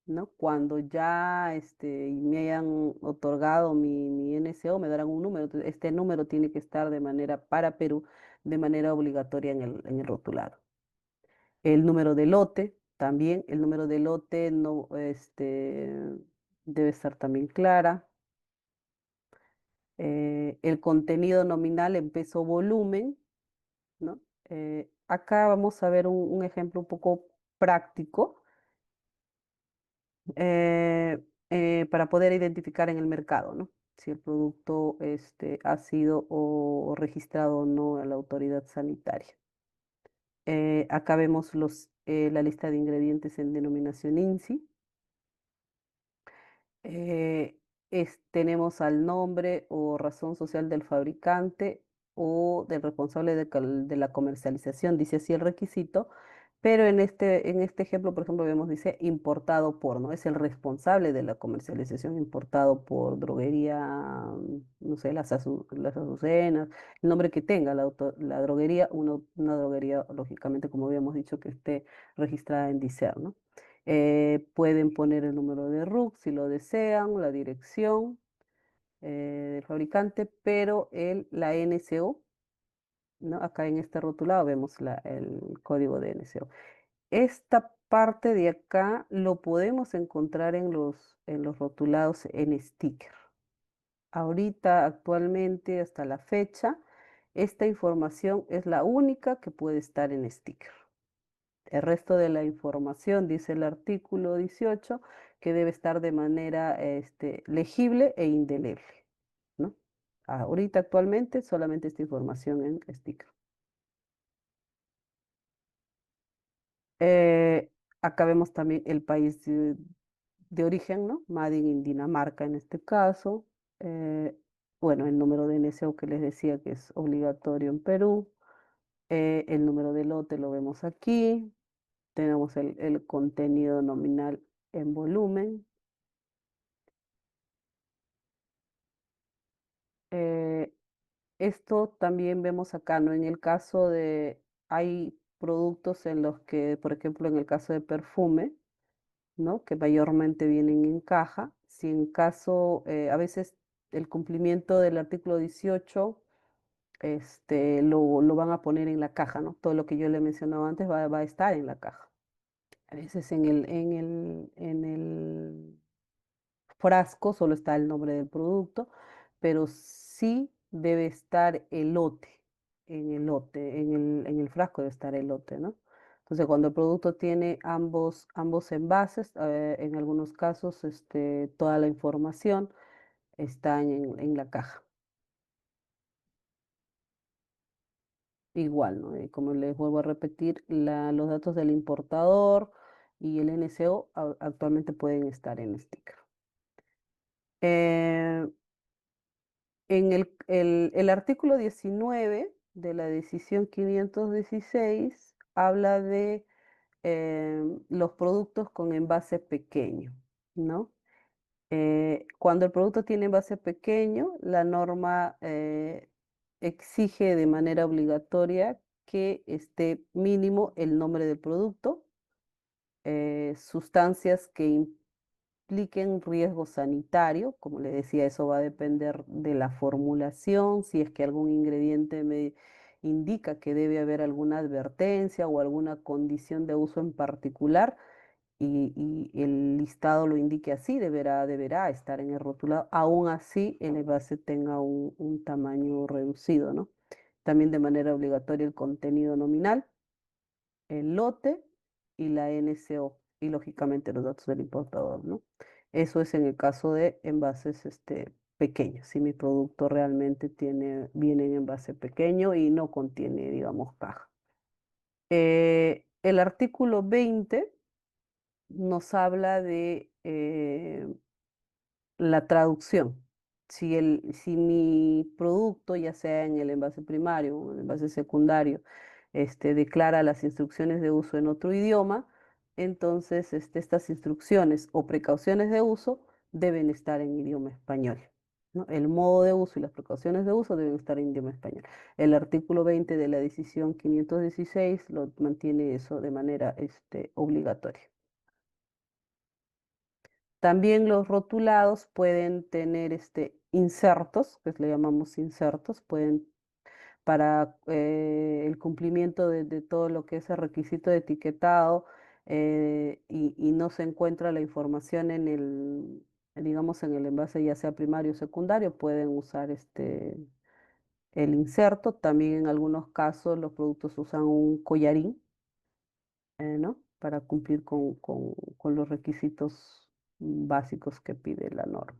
¿no? Cuando ya me hayan otorgado mi NSO, me darán un número. Entonces, este número tiene que estar de manera para Perú, de manera obligatoria en el rotulado. El número de lote, también, el número de lote no, debe estar también clara. El contenido nominal en peso volumen, ¿no? Acá vamos a ver un ejemplo un poco práctico para poder identificar en el mercado, ¿no? Si el producto ha sido o registrado o no a la autoridad sanitaria. Acá vemos la lista de ingredientes en denominación INSI. eh, Tenemos al nombre o razón social del fabricante o del responsable de la comercialización, dice así el requisito, pero en este ejemplo, por ejemplo, vemos, dice importado por, ¿no? Es el responsable de la comercialización importado por droguería, no sé, las azucenas, el nombre que tenga la droguería, una droguería, lógicamente, como habíamos dicho, que esté registrada en DICER, ¿no? Pueden poner el número de RUC si lo desean, la dirección del fabricante, pero la NCO, ¿no? Acá en este rotulado vemos el código de NCO. Esta parte de acá lo podemos encontrar en los rotulados en sticker. Ahorita, actualmente, hasta la fecha, esta información es la única que puede estar en sticker. El resto de la información, dice el artículo 18, que debe estar de manera legible e indeleble, ¿no? Ahorita, actualmente, solamente esta información en sticker. Eh, Acá vemos también el país de origen, ¿no? Made in Dinamarca en este caso. Eh, bueno, el número de NSO que les decía que es obligatorio en Perú. El número de lote lo vemos aquí. Tenemos el contenido nominal en volumen. Eh, Esto también vemos acá, ¿no? En el caso hay productos en los que, por ejemplo, en el caso de perfume, ¿no? Que mayormente vienen en caja. Si en caso, a veces el cumplimiento del artículo 18, lo van a poner en la caja, ¿no? Todo lo que yo le he mencionado antes va a estar en la caja. A veces en el frasco solo está el nombre del producto, pero sí debe estar el lote, en el frasco debe estar el lote, ¿no? Entonces, cuando el producto tiene ambos envases, en algunos casos, toda la información está en la caja. Igual, ¿no? Como les vuelvo a repetir, los datos del importador y el NCO actualmente pueden estar en sticker. Eh, el artículo 19 de la decisión 516 habla de los productos con envase pequeño, ¿no? Cuando el producto tiene envase pequeño, la norma exige de manera obligatoria que esté mínimo el nombre del producto, sustancias que impliquen riesgo sanitario. Como le decía, eso va a depender de la formulación, si es que algún ingrediente me indica que debe haber alguna advertencia o alguna condición de uso en particular y el listado lo indique así, deberá estar en el rotulado, aún así el envase tenga un tamaño reducido, ¿no? También de manera obligatoria el contenido nominal, el lote y la NCO y lógicamente los datos del importador, ¿no? Eso es en el caso de envases pequeños, si mi producto realmente viene en envase pequeño y no contiene, digamos, caja. El artículo 20 nos habla de la traducción. Si mi producto, ya sea en el envase primario o en el envase secundario, declara las instrucciones de uso en otro idioma, entonces estas instrucciones o precauciones de uso deben estar en idioma español. ¿no? El modo de uso y las precauciones de uso deben estar en idioma español. El artículo 20 de la decisión 516 lo mantiene eso de manera obligatoria. También los rotulados pueden tener insertos, que le llamamos insertos, pueden para el cumplimiento de todo lo que es el requisito de etiquetado y no se encuentra la información en digamos, en el envase, ya sea primario o secundario, pueden usar el inserto. También en algunos casos los productos usan un collarín, ¿no? Para cumplir con los requisitos básicos que pide la norma.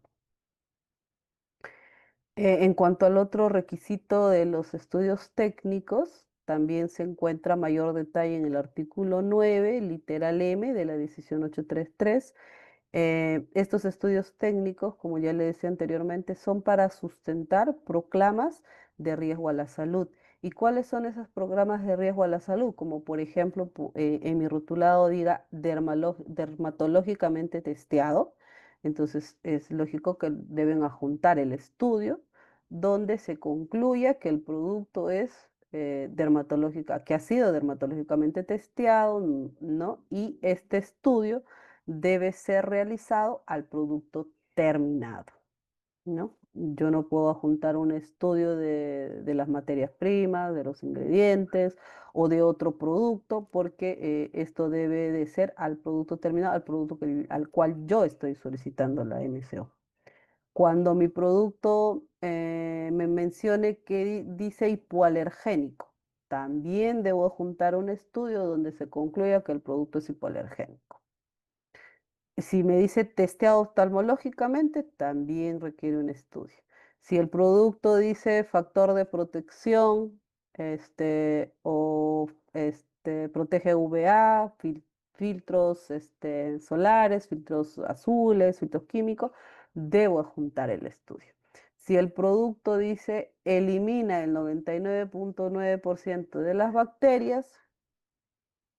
En cuanto al otro requisito de los estudios técnicos, también se encuentra mayor detalle en el artículo 9, literal M de la decisión 833. Estos estudios técnicos, como ya le decía anteriormente, son para sustentar proclamas de riesgo a la salud. ¿Y cuáles son esos programas de riesgo a la salud? Como por ejemplo, en mi rotulado diga dermatológicamente testeado. Entonces es lógico que deben adjuntar el estudio donde se concluya que el producto es que ha sido dermatológicamente testeado, ¿no? Y este estudio debe ser realizado al producto terminado, ¿no? Yo no puedo juntar un estudio de las materias primas, de los ingredientes o de otro producto, porque esto debe de ser al producto terminado, al producto al cual yo estoy solicitando la MCO. Cuando mi producto me mencione que dice hipoalergénico, también debo juntar un estudio donde se concluya que el producto es hipoalergénico. Si me dice testeado oftalmológicamente, también requiere un estudio. Si el producto dice factor de protección, o protege UVA, filtros solares, filtros azules, filtros químicos, debo adjuntar el estudio. Si el producto dice elimina el 99.9% de las bacterias,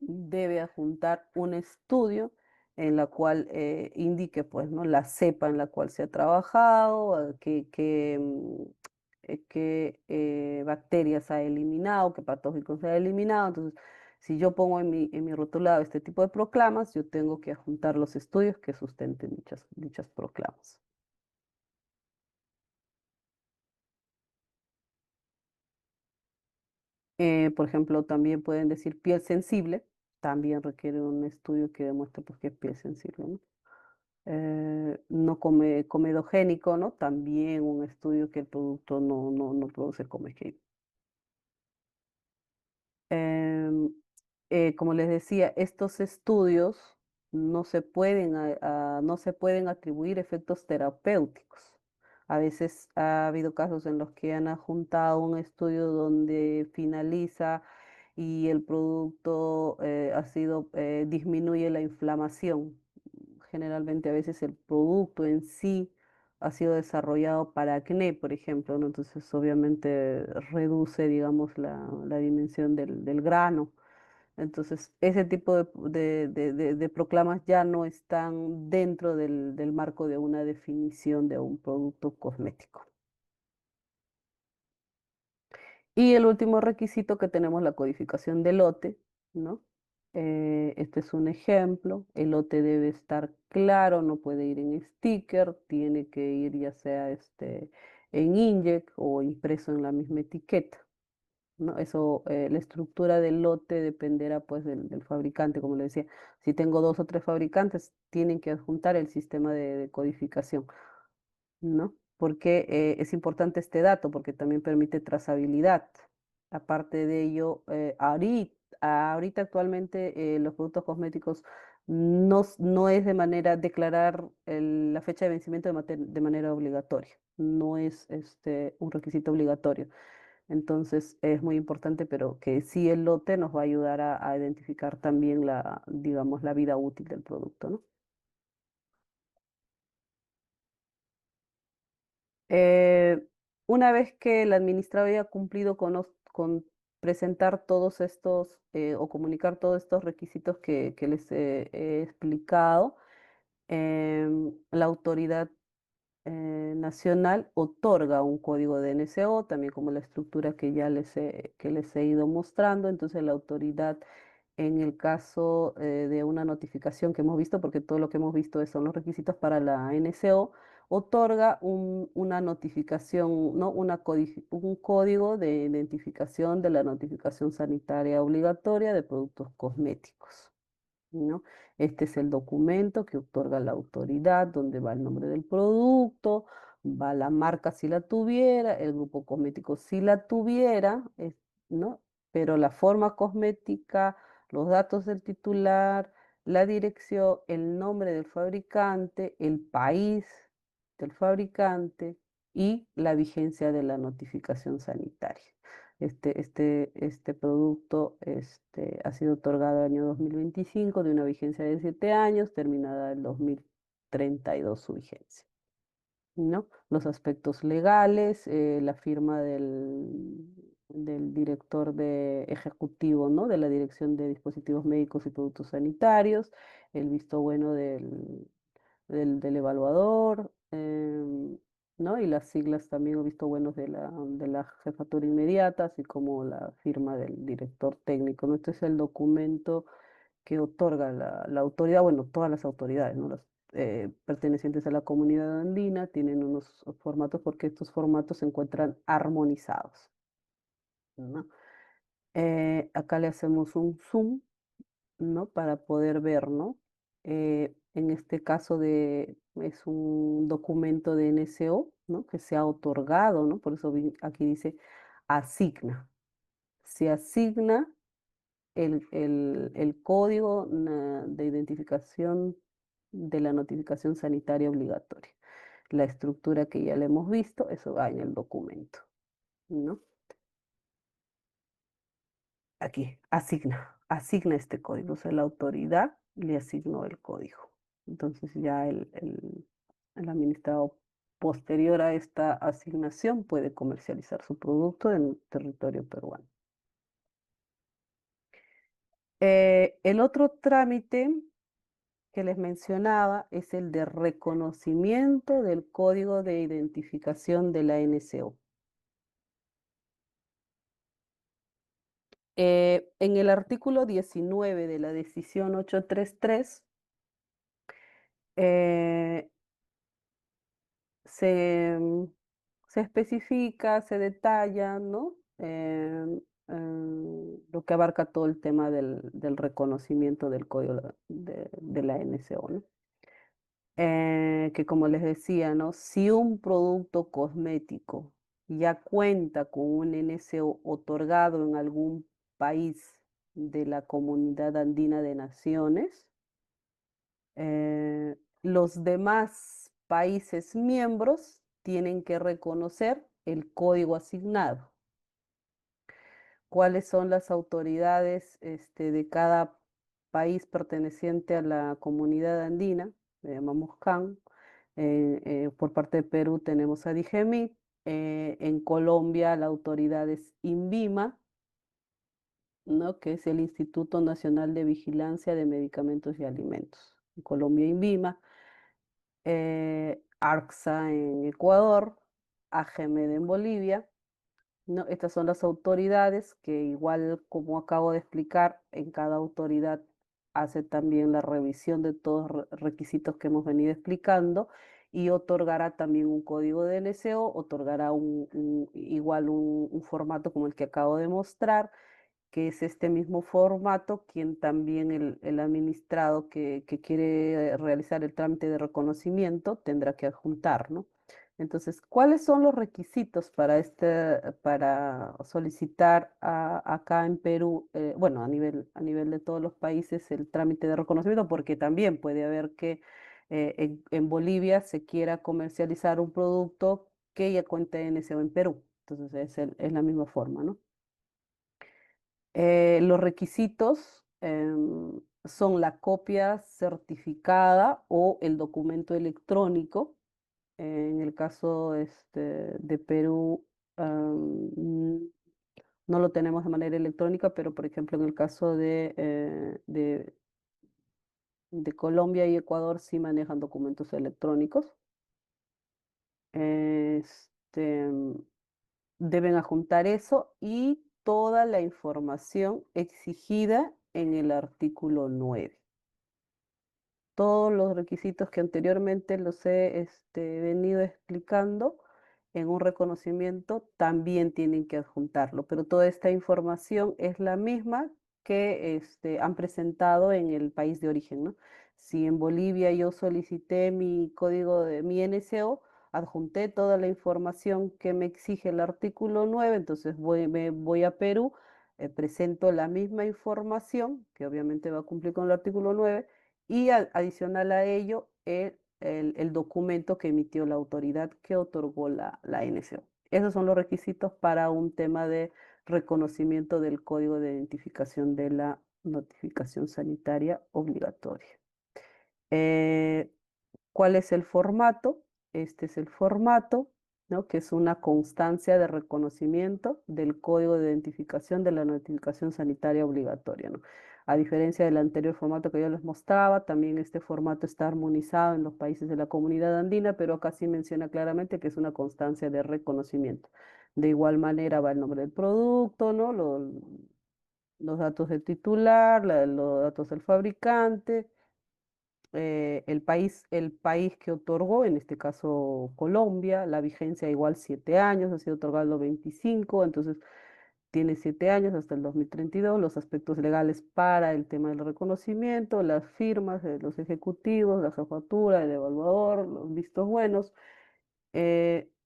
debe adjuntar un estudio en la cual indique, pues, ¿no? La cepa en la cual se ha trabajado, qué bacterias ha eliminado, qué patógenos ha eliminado. Entonces, si yo pongo en mi rotulado este tipo de proclamas, yo tengo que adjuntar los estudios que sustenten dichas proclamas. Por ejemplo, también pueden decir piel sensible, también requiere un estudio que demuestre por qué es piel sensible, ¿no? No comedogénico, ¿no? También un estudio que el producto no produce comegénico. Em, como les decía, estos estudios no se pueden atribuir efectos terapéuticos. A veces ha habido casos en los que han adjuntado un estudio donde finaliza y el producto disminuye la inflamación. Generalmente a veces el producto en sí ha sido desarrollado para acné, por ejemplo, ¿no? Entonces obviamente reduce, digamos, la dimensión del grano. Entonces ese tipo de proclamas ya no están dentro del marco de una definición de un producto cosmético. Y el último requisito que tenemos, la codificación del lote, ¿no? Este es un ejemplo. El lote debe estar claro, no puede ir en sticker, tiene que ir ya sea en inyect o impreso en la misma etiqueta, ¿no? Eso, la estructura del lote dependerá pues del fabricante, como le decía. Si tengo dos o tres fabricantes, tienen que adjuntar el sistema de codificación. ¿No? Porque es importante este dato, porque también permite trazabilidad. Aparte de ello, ahorita actualmente los productos cosméticos no es de manera declarar la fecha de vencimiento de manera obligatoria, no es un requisito obligatorio. Entonces es muy importante, pero que sí el lote nos va a ayudar a identificar también digamos, la vida útil del producto, ¿no? Eh, una vez que el administrador haya cumplido con presentar todos estos o comunicar todos estos requisitos que les he explicado, la autoridad nacional otorga un código de NCO, también como la estructura que ya que les he ido mostrando. Entonces la autoridad, en el caso de una notificación que hemos visto, porque todo lo que hemos visto son los requisitos para la NCO, otorga una notificación, ¿no? Un código de identificación de la notificación sanitaria obligatoria de productos cosméticos, ¿no? Este es el documento que otorga la autoridad, donde va el nombre del producto, va la marca si la tuviera, el grupo cosmético si la tuviera, ¿no? Pero la forma cosmética, los datos del titular, la dirección, el nombre del fabricante, el país del fabricante y la vigencia de la notificación sanitaria. Este producto ha sido otorgado el año 2025 de una vigencia de 7 años, terminada el 2032 su vigencia, ¿no? Los aspectos legales, la firma del director ejecutivo, ¿no? De la Dirección de Dispositivos Médicos y Productos Sanitarios, el visto bueno del evaluador, ¿no? Y las siglas también he visto buenos de la jefatura inmediata, así como la firma del director técnico, ¿no? Este es el documento que otorga la autoridad, bueno, todas las autoridades, ¿no? Las pertenecientes a la comunidad andina tienen unos formatos porque estos formatos se encuentran armonizados, ¿no? Acá le hacemos un zoom, ¿no? Para poder ver, ¿no? En este caso es un documento de NSO, ¿no? Que se ha otorgado, ¿no? Por eso aquí dice asigna. Se asigna el código de identificación de la notificación sanitaria obligatoria. La estructura que ya le hemos visto, eso va en el documento, ¿no? Aquí, asigna este código. O sea, la autoridad le asignó el código. Entonces ya el administrado posterior a esta asignación puede comercializar su producto en territorio peruano. El otro trámite que les mencionaba es el de reconocimiento del código de identificación de la NCO. En el artículo 19 de la decisión 833, eh, se, se especifica, se detalla, ¿no? Lo que abarca todo el tema del reconocimiento del código de la NCO, ¿no? Que como les decía, ¿no? Si un producto cosmético ya cuenta con un NCO otorgado en algún país de la Comunidad Andina de Naciones, los demás países miembros tienen que reconocer el código asignado. ¿Cuáles son las autoridades de cada país perteneciente a la comunidad andina? Le llamamos CAN. Por parte de Perú tenemos a DIGEMIT. En Colombia la autoridad es INVIMA, ¿no? Que es el Instituto Nacional de Vigilancia de Medicamentos y Alimentos. En Colombia, INVIMA. ARCSA en Ecuador, AGMED en Bolivia, ¿no? Estas son las autoridades que igual, como acabo de explicar, en cada autoridad hace también la revisión de todos los requisitos que hemos venido explicando y otorgará también un código de LSO, otorgará igual un formato como el que acabo de mostrar, que es este mismo formato, quien también el administrado que quiere realizar el trámite de reconocimiento tendrá que adjuntar, ¿no? Entonces, ¿cuáles son los requisitos para solicitar acá en Perú, bueno, a nivel de todos los países, el trámite de reconocimiento? Porque también puede haber que en Bolivia se quiera comercializar un producto que ya cuente en ese o en Perú. Entonces, es la misma forma, ¿no? Los requisitos son la copia certificada o el documento electrónico. En el caso de Perú, no lo tenemos de manera electrónica, pero por ejemplo en el caso de Colombia y Ecuador sí manejan documentos electrónicos. Este, deben adjuntar eso y toda la información exigida en el artículo 9. Todos los requisitos que anteriormente los he venido explicando en un reconocimiento también tienen que adjuntarlo, pero toda esta información es la misma que han presentado en el país de origen, ¿no? Si en Bolivia yo solicité mi código de mi NSO, adjunté toda la información que me exige el artículo 9, entonces me voy a Perú, presento la misma información, que obviamente va a cumplir con el artículo 9 y adicional a ello el documento que emitió la autoridad que otorgó la NSO. Esos son los requisitos para un tema de reconocimiento del código de identificación de la notificación sanitaria obligatoria. Eh, ¿Cuál es el formato? Este es el formato, ¿no? Que es una constancia de reconocimiento del código de identificación de la notificación sanitaria obligatoria, ¿no? A diferencia del anterior formato que yo les mostraba, también este formato está armonizado en los países de la comunidad andina, pero acá sí menciona claramente que es una constancia de reconocimiento. De igual manera va el nombre del producto, ¿no? Los datos del titular, los datos del fabricante, el país que otorgó, en este caso Colombia, la vigencia igual 7 años, ha sido otorgado 25, entonces tiene 7 años hasta el 2032, los aspectos legales para el tema del reconocimiento, las firmas de los ejecutivos, la jefatura, el evaluador, los vistos buenos.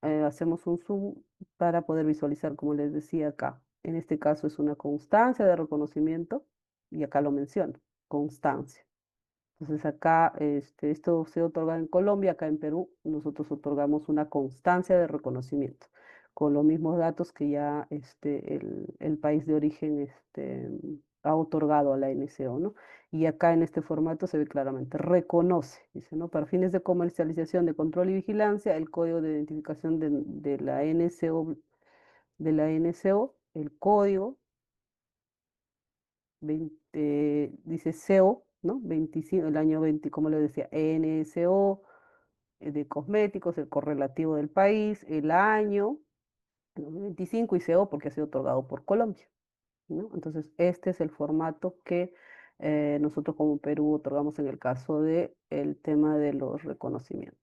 Hacemos un zoom para poder visualizar, como les decía acá. En este caso es una constancia de reconocimiento y acá lo menciono, constancia. Entonces acá esto se otorga en Colombia, acá en Perú nosotros otorgamos una constancia de reconocimiento con los mismos datos que ya el país de origen ha otorgado a la NCO, ¿no? Y acá en este formato se ve claramente, reconoce, dice, ¿no? Para fines de comercialización, de control y vigilancia, el código de identificación de la NCO, el código 20, dice SEO, ¿no? 25, el año 20, como le decía, NSO, de cosméticos, el correlativo del país, el año, el 2025 y SEO porque ha sido otorgado por Colombia, ¿no? Entonces, este es el formato que nosotros como Perú otorgamos en el caso de el tema de los reconocimientos.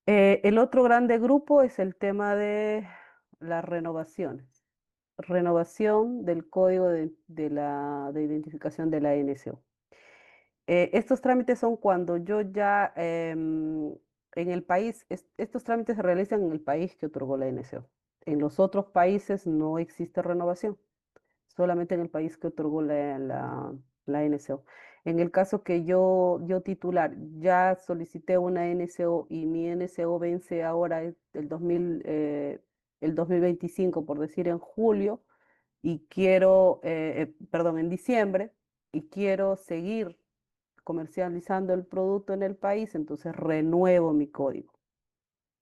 El otro grande grupo es el tema de las renovaciones. Renovación del código de identificación de la NSO. Estos trámites son cuando yo ya en el país, estos trámites se realizan en el país que otorgó la NSO. En los otros países no existe renovación, solamente en el país que otorgó la NSO. En el caso que yo titular ya solicité una NSO y mi NSO vence ahora el 2025, por decir en julio, y quiero, perdón, en diciembre, y quiero seguir comercializando el producto en el país, entonces renuevo mi código,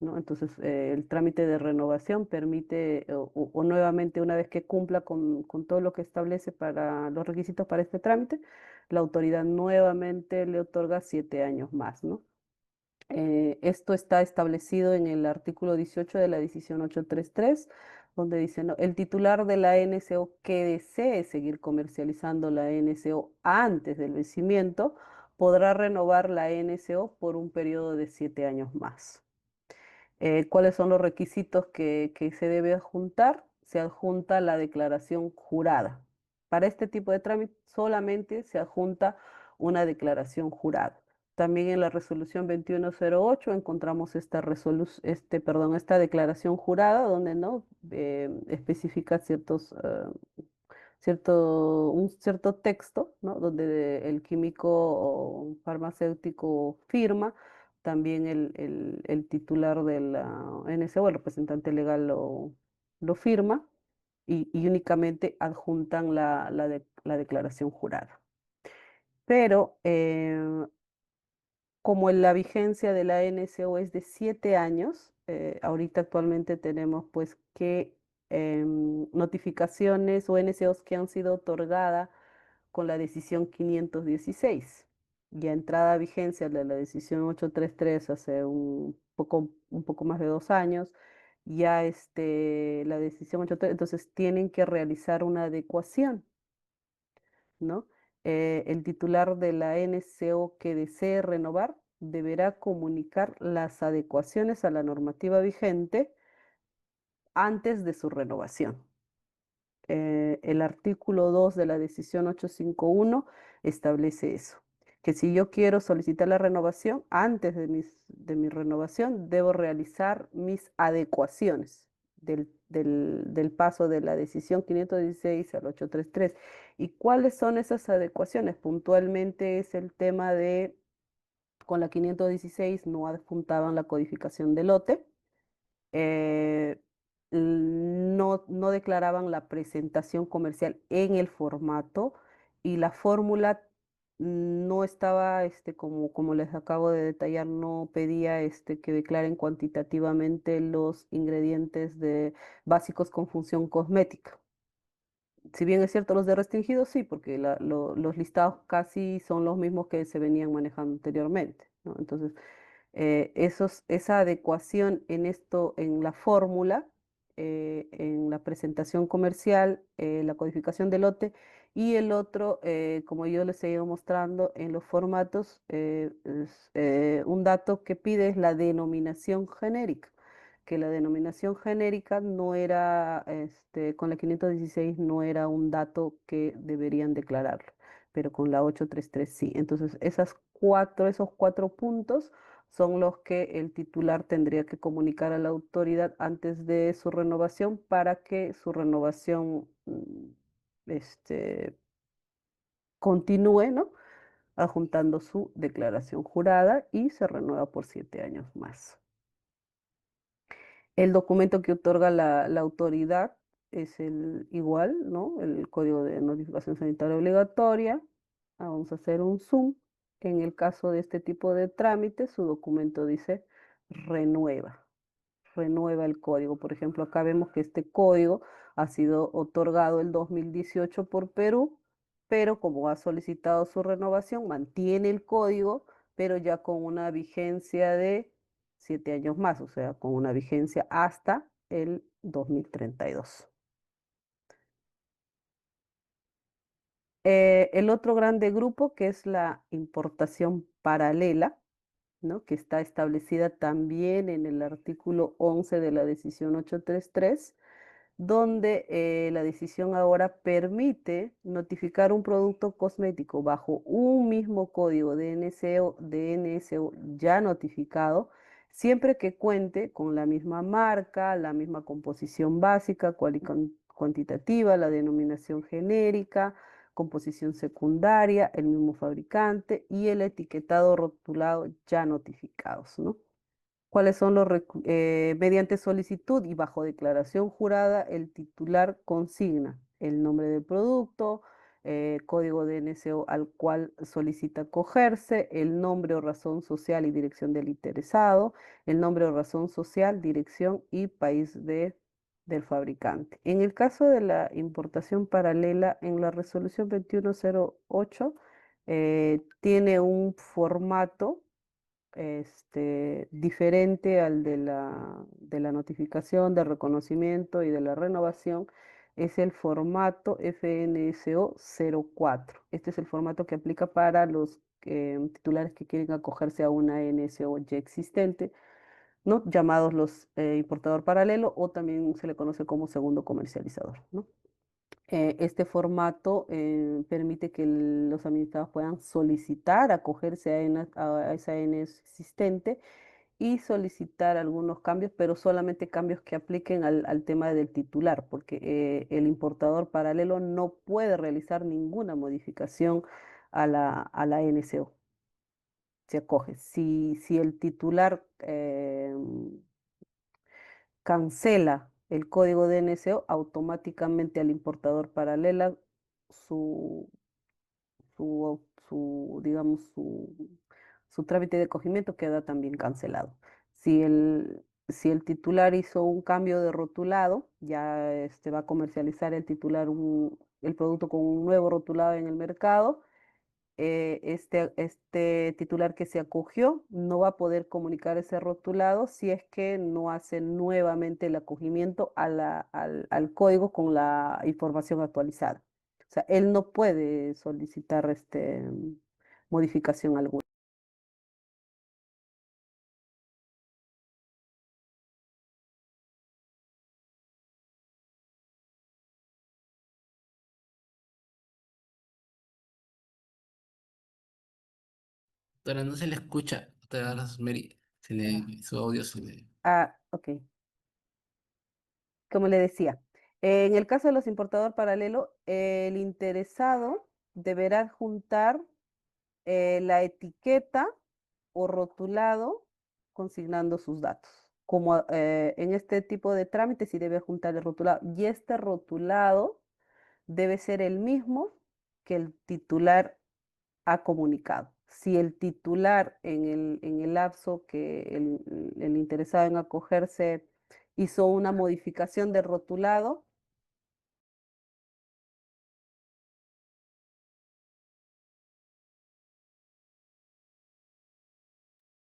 ¿no? Entonces, el trámite de renovación permite, o nuevamente, una vez que cumpla con todo lo que establece para los requisitos para este trámite, la autoridad nuevamente le otorga 7 años más, ¿no? Esto está establecido en el artículo 18 de la decisión 833, donde dice, ¿no? El titular de la NSO que desee seguir comercializando la NSO antes del vencimiento podrá renovar la NSO por un periodo de 7 años más. ¿Cuáles son los requisitos que se debe adjuntar? Se adjunta la declaración jurada. Para este tipo de trámite solamente se adjunta una declaración jurada. También en la resolución 2108 encontramos esta declaración jurada donde no especifica un cierto texto, ¿no? Donde el químico o farmacéutico firma, también el titular de la NSO, el representante legal lo firma y únicamente adjuntan la declaración jurada. Pero como la vigencia de la NSO es de 7 años, ahorita actualmente tenemos pues que notificaciones o NSOs que han sido otorgadas con la decisión 516. ya entrada a vigencia de la decisión 833 hace un poco más de 2 años, ya la decisión 833, entonces tienen que realizar una adecuación, ¿no? El titular de la NCO que desee renovar deberá comunicar las adecuaciones a la normativa vigente antes de su renovación. El artículo 2 de la decisión 851 establece eso, que si yo quiero solicitar la renovación, antes de mi renovación, debo realizar mis adecuaciones del paso de la decisión 516 al 833. ¿Y cuáles son esas adecuaciones? Puntualmente es el tema de, con la 516 no adjuntaban la codificación de lote, eh, no declaraban la presentación comercial en el formato y la fórmula no estaba, como les acabo de detallar, no pedía que declaren cuantitativamente los ingredientes básicos con función cosmética. Si bien es cierto los de restringidos, sí, porque los listados casi son los mismos que se venían manejando anteriormente, ¿no? Entonces, esa adecuación en esto, en la fórmula, en la presentación comercial, la codificación del lote y el otro, como yo les he ido mostrando en los formatos, un dato que pide es la denominación genérica, que la denominación genérica no era, con la 516 no era un dato que deberían declararlo, pero con la 833 sí. Entonces, esos cuatro puntos son los que el titular tendría que comunicar a la autoridad antes de su renovación para que su renovación continúe, ¿no? Adjuntando su declaración jurada y se renueva por 7 años más. El documento que otorga la autoridad es el igual, ¿no? El Código de Notificación Sanitaria Obligatoria. Vamos a hacer un zoom. En el caso de este tipo de trámites, su documento dice renueva. Renueva el código. Por ejemplo, acá vemos que este código ha sido otorgado el 2018 por Perú, pero como ha solicitado su renovación, mantiene el código, pero ya con una vigencia de 7 años más, o sea, con una vigencia hasta el 2032. El otro grande grupo que es la importación paralela, ¿no? Que está establecida también en el artículo 11 de la decisión 833, donde la decisión ahora permite notificar un producto cosmético bajo un mismo código DNSO ya notificado, siempre que cuente con la misma marca, la misma composición básica, cuantitativa, la denominación genérica, composición secundaria, el mismo fabricante y el etiquetado rotulado ya notificados, ¿no? ¿Cuáles son mediante solicitud y bajo declaración jurada, el titular consigna el nombre del producto, código de NSO al cual solicita acogerse, el nombre o razón social y dirección del interesado, el nombre o razón social, dirección y país del fabricante? En el caso de la importación paralela, en la resolución 2108, tiene un formato diferente al de la notificación, del reconocimiento y de la renovación, es el formato FNSO 04. Este es el formato que aplica para los titulares que quieren acogerse a una NSO ya existente, ¿no? Llamados los importador paralelo o también se le conoce como segundo comercializador, ¿no? Este formato permite que los administrados puedan solicitar acogerse a esa ANS existente y solicitar algunos cambios, pero solamente cambios que apliquen al tema del titular, porque el importador paralelo no puede realizar ninguna modificación a la NSO. Se acoge. Si el titular cancela el código de NSO, automáticamente al importador paralela su, digamos, su trámite de acogimiento queda también cancelado. Si el titular hizo un cambio de rotulado, ya va a comercializar el titular el producto con un nuevo rotulado en el mercado, este titular que se acogió no va a poder comunicar ese rotulado si es que no hace nuevamente el acogimiento al código con la información actualizada. O sea, él no puede solicitar modificación alguna. Doctora, no se le escucha. Doctora Rosemary, Ah, su audio se le... ok. Como le decía, en el caso de los importador paralelo, el interesado deberá juntar la etiqueta o rotulado consignando sus datos. Como en este tipo de trámites sí debe juntar el rotulado y este rotulado debe ser el mismo que el titular ha comunicado. Si el titular en el lapso que el interesado en acogerse hizo una modificación del rotulado,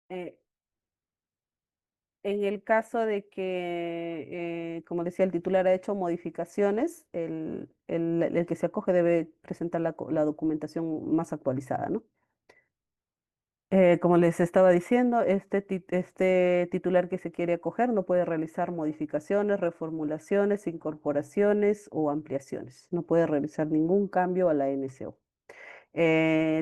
eh, en el caso de que, como decía, el titular ha hecho modificaciones, el que se acoge debe presentar la documentación más actualizada, ¿no? Como les estaba diciendo, este titular que se quiere acoger no puede realizar modificaciones, reformulaciones, incorporaciones o ampliaciones. No puede realizar ningún cambio a la NSO.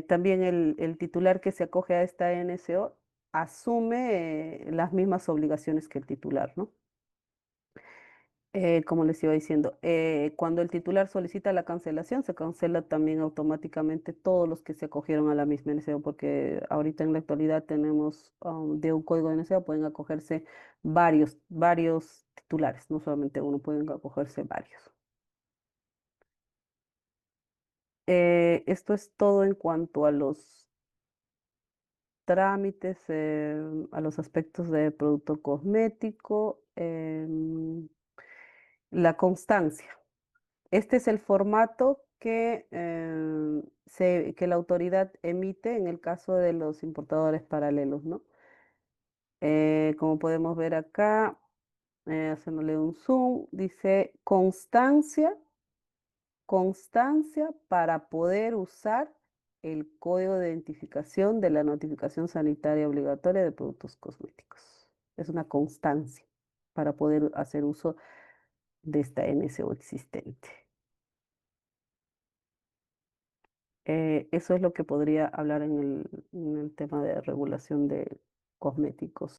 También el titular que se acoge a esta NSO asume las mismas obligaciones que el titular, ¿no? Como les iba diciendo, cuando el titular solicita la cancelación, se cancela también automáticamente todos los que se acogieron a la misma NSO, porque ahorita en la actualidad tenemos de un código de NSO, pueden acogerse varios titulares, no solamente uno, pueden acogerse varios. Esto es todo en cuanto a los trámites, a los aspectos de producto cosmético, la constancia. Este es el formato que la autoridad emite en el caso de los importadores paralelos, ¿no? Como podemos ver acá, haciéndole un zoom, dice constancia para poder usar el código de identificación de la notificación sanitaria obligatoria de productos cosméticos. Es una constancia para poder hacer uso de esta NSO existente. Eso es lo que podría hablar en el tema de regulación de cosméticos.